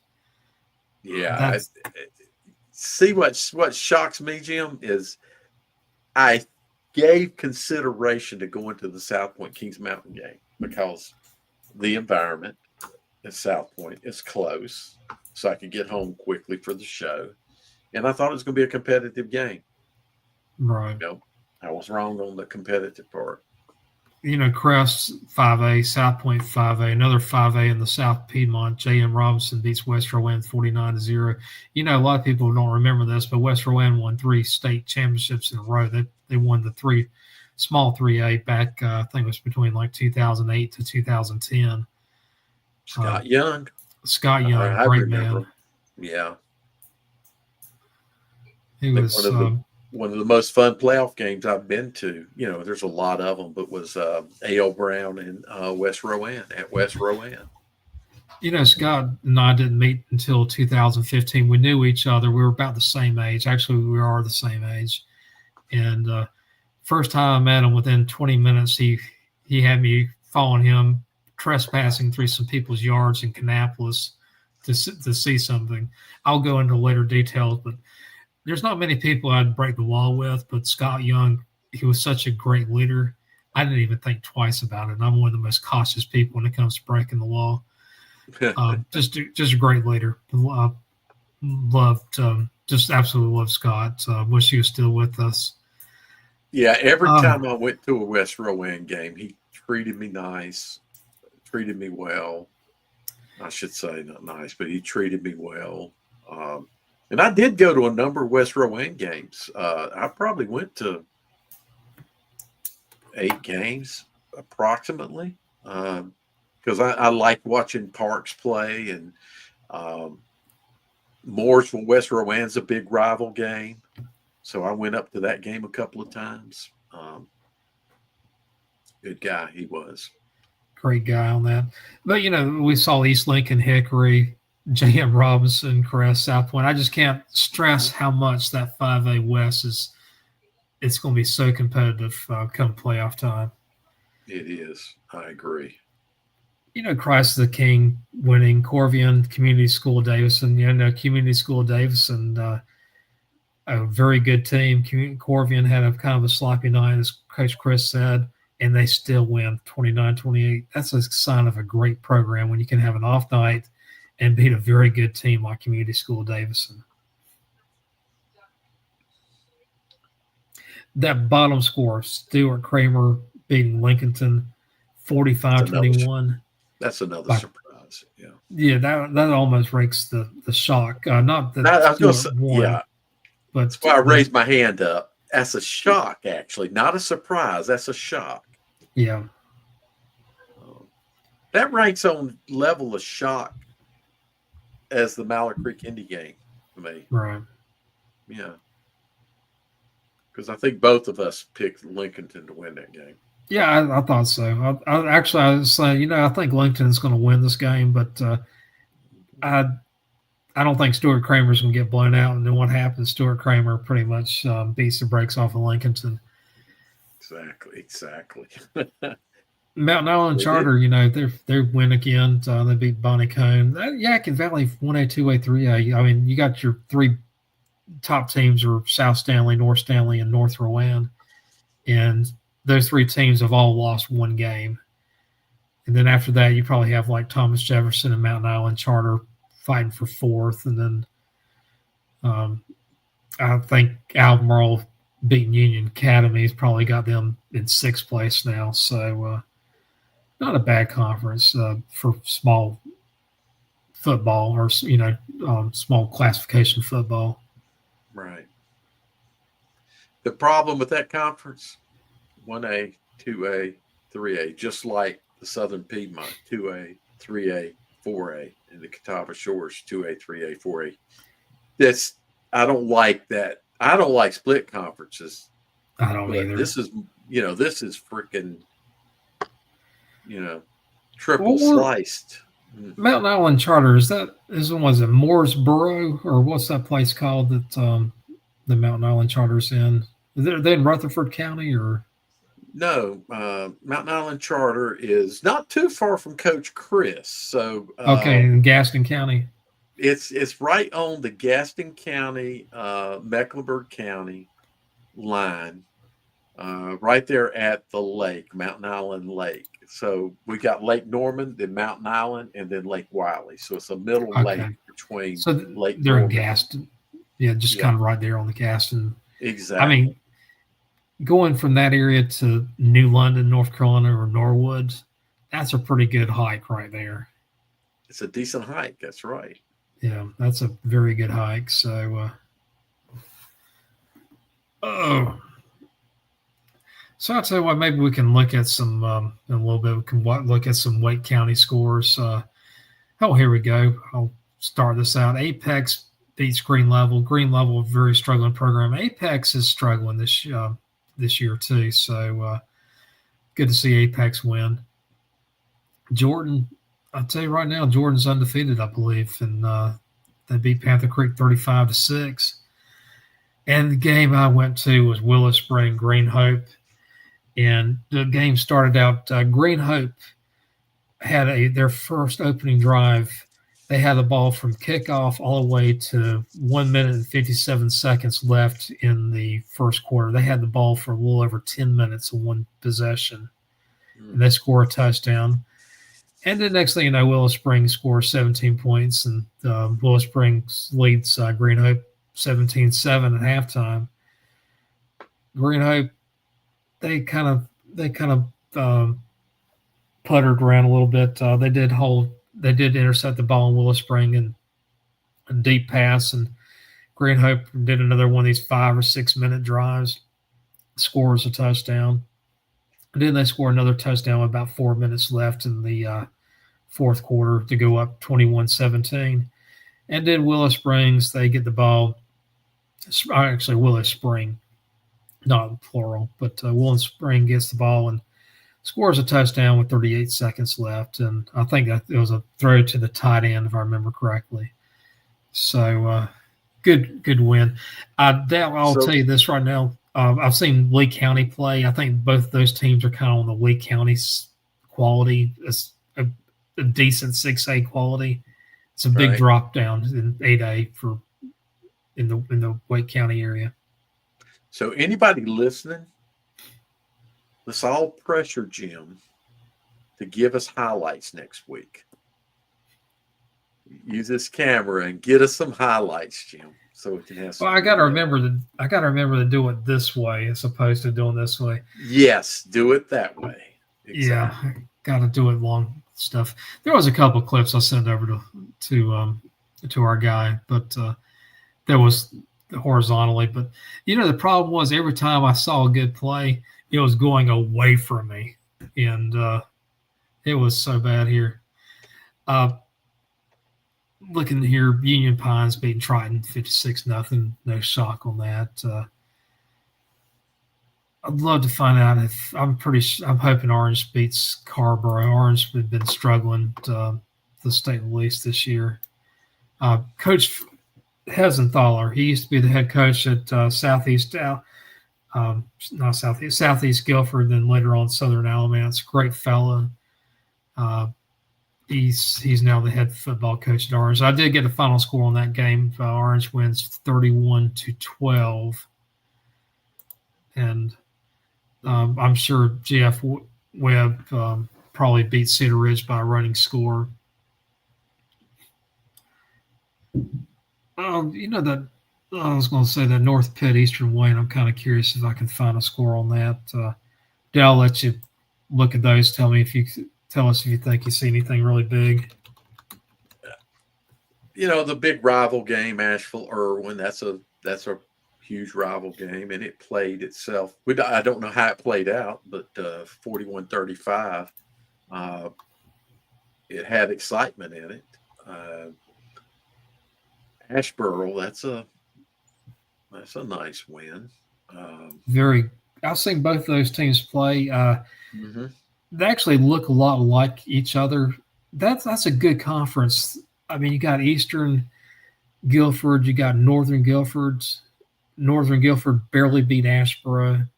Yeah, That's see what shocks me, Jim, is I gave consideration to going to the South Point Kings Mountain game because the environment at South Point is close, so I could get home quickly for the show, and I thought it was going to be a competitive game. right. I was wrong on the competitive part. Crest 5A, South Point 5A, another 5A in the South Piedmont. J.M. Robinson beats West Rowan 49-0. A lot of people don't remember this, but West Rowan won 3 state championships in a row. They won the small 3A back, I think it was between like 2008 to 2010. Scott Young, Scott Young, I great remember man. him. Yeah, He I think was, one of the most fun playoff games I've been to. There's a lot of them, but was A.L. Brown and West Rowan at West Rowan. Scott and I didn't meet until 2015. We knew each other. We were about the same age. Actually, we are the same age. And first time I met him, within 20 minutes, he had me following him, trespassing through some people's yards in Kannapolis to see something. I'll go into later details, but there's not many people I'd break the wall with. But Scott Young, he was such a great leader. I didn't even think twice about it. And I'm one of the most cautious people when it comes to breaking the wall. Just a great leader. Just absolutely loved Scott. Wish he was still with us. Yeah, every time I went to a West Rowan game, he treated me nice, treated me well. I should say not nice, but he treated me well. And I did go to a number of West Rowan games. I probably went to 8 games approximately, because I like watching Parks play, and Mooresville West Rowan's a big rival game, so I went up to that game a couple of times. Good guy he was. Great guy on that. But, we saw East Lincoln, Hickory, J.M. Robinson, Crest, South Point. I just can't stress how much that 5A West is. It's going to be so competitive come playoff time. It is. I agree. Christ the King winning, Corvian, Community School Davison. Community School Davison, a very good team. Corvian had a kind of a sloppy night, as Coach Chris said, and they still win 29-28. That's a sign of a great program when you can have an off night and beat a very good team like Community School Davison. That bottom score, Stuart Kramer beating Lincolnton 45-21. That's another surprise. Yeah. Yeah, that almost breaks the shock. Not that I was gonna Stuart say, won, yeah. but That's why I raised my hand up. That's a shock, actually, not a surprise. That's a shock. Yeah. That ranks on level of shock as the Mallard Creek Indy game to me. Right. Yeah. Because I think both of us picked Lincolnton to win that game. Yeah, I thought so. I was saying, I think Lincoln's going to win this game, but I don't think Stuart Kramer's going to get blown out. And then what happens? Stuart Kramer pretty much beats the brakes off of Lincolnton. Exactly. Mountain Island Charter, they win again. They beat Bonnie Cone. Yadkin Valley 1A, 2A, 3A. I mean, you got your 3 top teams are South Stanley, North Stanley, and North Rowan. And those 3 teams have all lost 1 game. And then after that, you probably have like Thomas Jefferson and Mountain Island Charter fighting for 4th. And then I think Albemarle beating Union Academy has probably got them in 6th place now. So not a bad conference for small football or, small classification football. Right. The problem with that conference, 1A, 2A, 3A, just like the Southern Piedmont, 2A, 3A, 4A, and the Catawba Shores, 2A, 3A, 4A. I don't like that. I don't like split conferences. I don't either. This is freaking, triple sliced. Mountain Island Charter, was it Mooresboro, or what's that place called that the Mountain Island Charter's in? They're in Rutherford County, or? No, Mountain Island Charter is not too far from Coach Chris. So okay, in Gaston County. It's right on the Gaston County, Mecklenburg County line, right there at the lake, Mountain Island Lake. So we got Lake Norman, then Mountain Island, and then Lake Wiley. So it's a middle lake between Lake they're Norman. in Gaston. Yeah, kind of right there on the Gaston. Exactly. I mean, going from that area to New London, North Carolina, or Norwood, that's a pretty good hike right there. It's a decent hike. That's right. Yeah, that's a very good hike. So, so I'll tell you what, maybe we can look at some, in a little bit, we can look at some Wake County scores. Here we go. I'll start this out. Apex beats Green Level. Green Level, a very struggling program. Apex is struggling this year too. So good to see Apex win. Jordan, I'll tell you right now, Jordan's undefeated, I believe, and they beat Panther Creek 35-6. And the game I went to was Willow Spring Green Hope, and the game started out. Green Hope had their first opening drive. They had the ball from kickoff all the way to 1 minute and 57 seconds left in the first quarter. They had the ball for a little over 10 minutes in one possession, and they score a touchdown. And the next thing you know, Willow Spring scores 17 points, and Willow Spring leads Green Hope 17-7 at halftime. Green Hope, they kind of puttered around a little bit. They did intercept the ball in Willow Spring and a deep pass, and Grand Hope did another one of these 5 or 6 minute drives, scores a touchdown. And then they score another touchdown with about 4 minutes left in the fourth quarter to go up 21-17. And then Willow Springs, they get the ball. Actually, Willow Spring, not plural, but Willow Spring gets the ball and scores a touchdown with 38 seconds left. And I think that it was a throw to the tight end, if I remember correctly. So good win. I'll tell you this right now. I've seen Lee County play. I think both those teams are kind of on the Lee County's quality. It's a decent 6A quality. It's a big drop down in 8A in the Wake County area. So anybody listening, let's all pressure Jim to give us highlights next week. Use this camera and get us some highlights, Jim, so we can have some. Well, I gotta remember to do it this way as opposed to doing this way. Yes, do it that way. Exactly. Yeah, gotta do it long stuff. There was a couple clips I sent over to our guy, but there was horizontally. But the problem was every time I saw a good play, it was going away from me, and it was so bad here. Looking here, Union Pines beating Triton 56-0. No shock on that. I'd love to find out if I'm hoping Orange beats Carborough. Orange has been struggling the state least this year. Coach Hesenthaler, he used to be the head coach at Southeast Guilford, then later on Southern Alamance. Great fella. He's now the head football coach at Orange. I did get a final score on that game. Orange wins 31-12, and I'm sure Jeff Webb probably beat Cedar Ridge by a running score. That I was going to say that North Pitt Eastern Wayne. I'm kind of curious if I can find a score on that. Dale, I'll let you look at those. Tell us if you think you see anything really big. The big rival game, Asheville-Irwin. That's a huge rival game, and it played itself. I don't know how it played out, but 41-35. It had excitement in it. Asheboro, that's a nice win. I've seen both those teams play. They actually look a lot like each other. That's a good conference. I mean, you got Eastern Guilford, you got Northern Guilford. Northern Guilford barely beat Asheboro.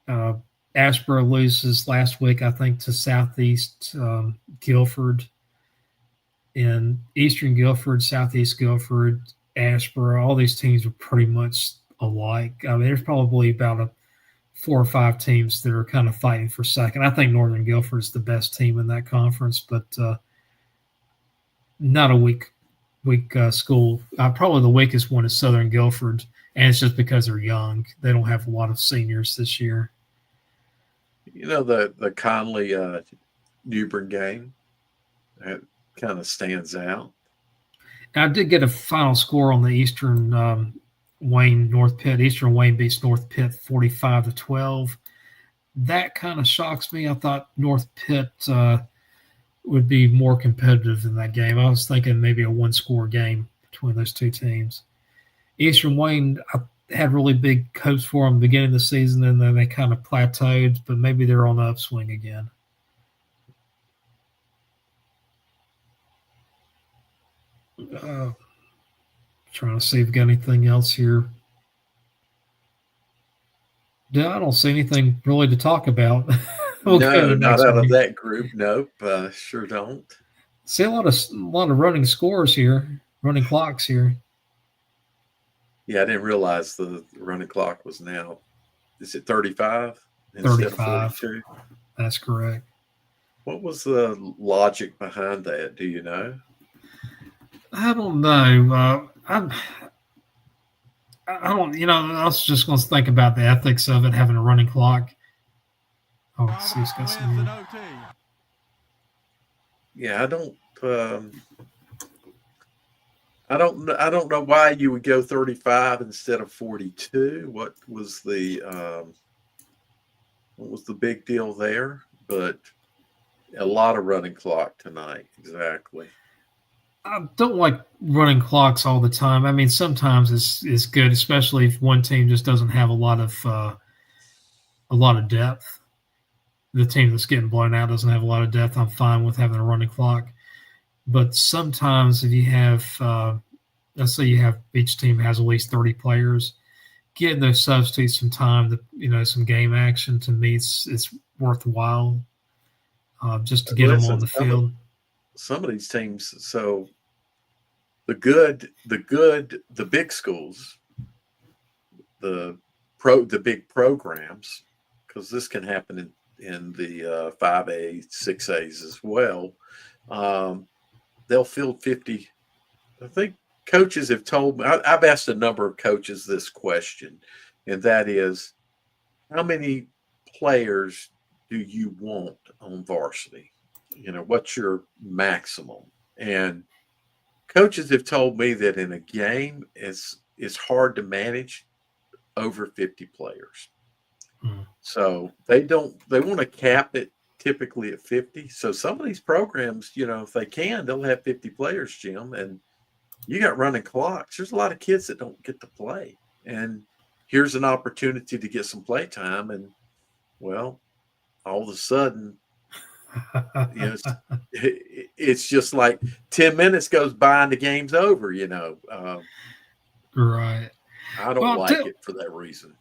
Asheboro loses last week, I think, to Southeast Guilford. In Eastern Guilford, Southeast Guilford, Asheboro, all these teams are pretty much alike. I mean, there's probably about 4 or 5 teams that are kind of fighting for second. I think Northern Guilford is the best team in that conference, but not a weak school. Probably the weakest one is Southern Guilford, and it's just because they're young. They don't have a lot of seniors this year. The Conley Newbern game, that kind of stands out. I did get a final score on the Eastern Wayne North Pitt. Eastern Wayne beats North Pitt 45-12. That kind of shocks me. I thought North Pitt would be more competitive in that game. I was thinking maybe a 1-score game between those two teams. Eastern Wayne, I had really big hopes for them at the beginning of the season, and then they kind of plateaued, but maybe they're on the upswing again. Trying to see if we got anything else here. I don't see anything really to talk about. No, not out of that group. Nope, sure don't. See a lot of running scores here, running clocks here. Yeah, I didn't realize the running clock was now. Is it 35? 35. That's correct. What was the logic behind that? Do you know? I don't know. I don't. I was just going to think about the ethics of it having a running clock. Oh, let's see, it's got some. Yeah, I don't. I don't know why you would go 35 instead of 42. What was the big deal there? But a lot of running clock tonight. Exactly. I don't like running clocks all the time. I mean, sometimes it's good, especially if one team just doesn't have a lot of depth. The team that's getting blown out doesn't have a lot of depth. I'm fine with having a running clock. But sometimes if you have, let's say you have each team has at least 30 players, getting those substitutes some time to some game action to me it's worthwhile just to get them on Listen, the field. some of these teams. So the big schools, the big programs, because this can happen in the 5A, 6As as well. They'll field 50. I think coaches have told me. I've asked a number of coaches this question, and that is, how many players do you want on varsity? What's your maximum? And coaches have told me that in a game, it's hard to manage over 50 players. So they want to cap it typically at 50. So some of these programs, if they can, they'll have 50 players, Jim. And you got running clocks. There's a lot of kids that don't get to play. And here's an opportunity to get some play time. And, well, all of a sudden, it's just like 10 minutes goes by and the game's over, Right. I don't like it for that reason.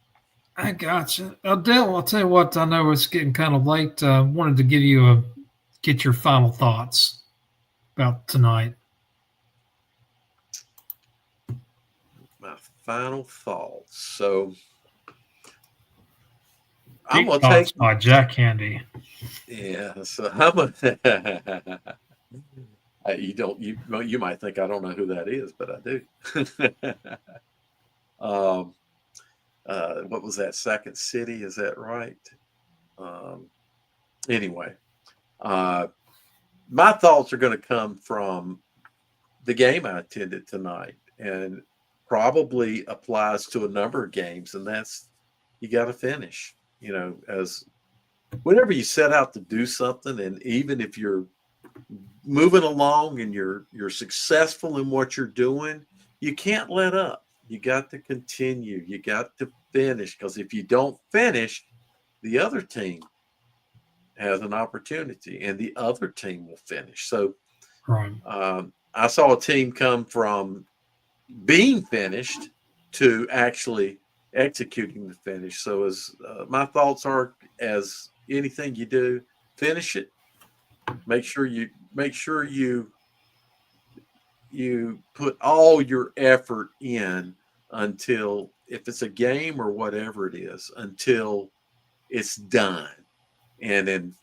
I gotcha. Dale, I'll tell you what, I know it's getting kind of late. Wanted to get your final thoughts about tonight. My final thoughts. So I'm going to take by Jack Handy. Yeah, so I'm gonna. You might think I don't know who that is, but I do. What was that? Second City, is that right? Anyway, my thoughts are going to come from the game I attended tonight, and probably applies to a number of games, and that's you got to finish. As whenever you set out to do something, and even if you're moving along and you're successful in what you're doing, you can't let up. You got to continue. You got to finish, because if you don't finish, the other team has an opportunity, and the other team will finish. So right. I saw a team come from being finished to actually executing the finish. So as my thoughts are, as anything you do, finish it. Make sure you put all your effort in until, if it's a game or whatever it is, until it's done. And in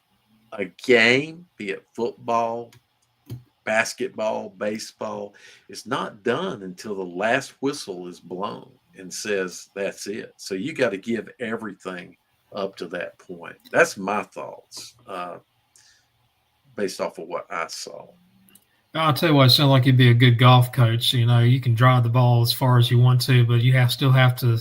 a game, be it football, basketball, baseball, it's not done until the last whistle is blown and says that's it. So you got to give everything up to that point. That's my thoughts based off of what I saw. I'll tell you what, it sounds like you'd be a good golf coach. You can drive the ball as far as you want to, but you still have to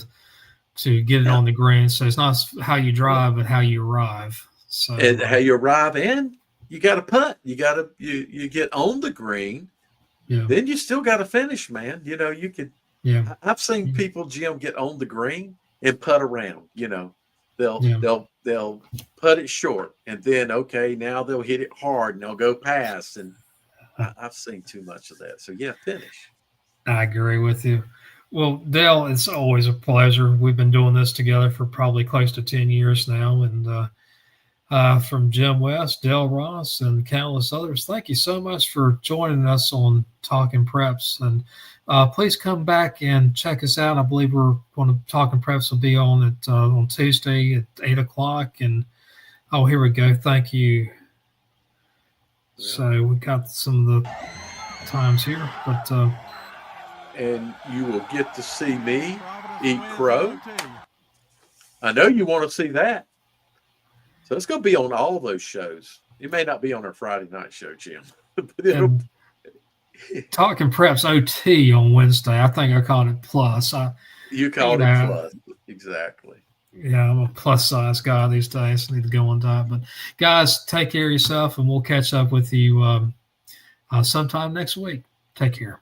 get it on the green. So it's not how you drive, but how you arrive. So and how you arrive in, you got to putt. You got to you get on the green. Yeah. Then you still got to finish, man. You could. Yeah. I've seen people, Jim, get on the green and putt around. They'll putt it short, and then now they'll hit it hard and they'll go past. And I've seen too much of that. So yeah, finish. I agree with you. Well, Dale, it's always a pleasure. We've been doing this together for probably close to 10 years now, and from Jim West, Dale Ross, and countless others, thank you so much for joining us on Talking Preps. And please come back and check us out. I believe we're going to Talking Preps will be on Tuesday at 8:00. And here we go. Thank you. Yeah. So we got some of the times here, but and you will get to see me eat crow. I know you want to see that. So it's going to be on all those shows. It may not be on our Friday night show, Jim, but Talking Preps OT on Wednesday. I think I called it plus. You called it plus. Exactly. Yeah, I'm a plus size guy these days. Need to go on diet. But guys, take care of yourself, and we'll catch up with you sometime next week. Take care.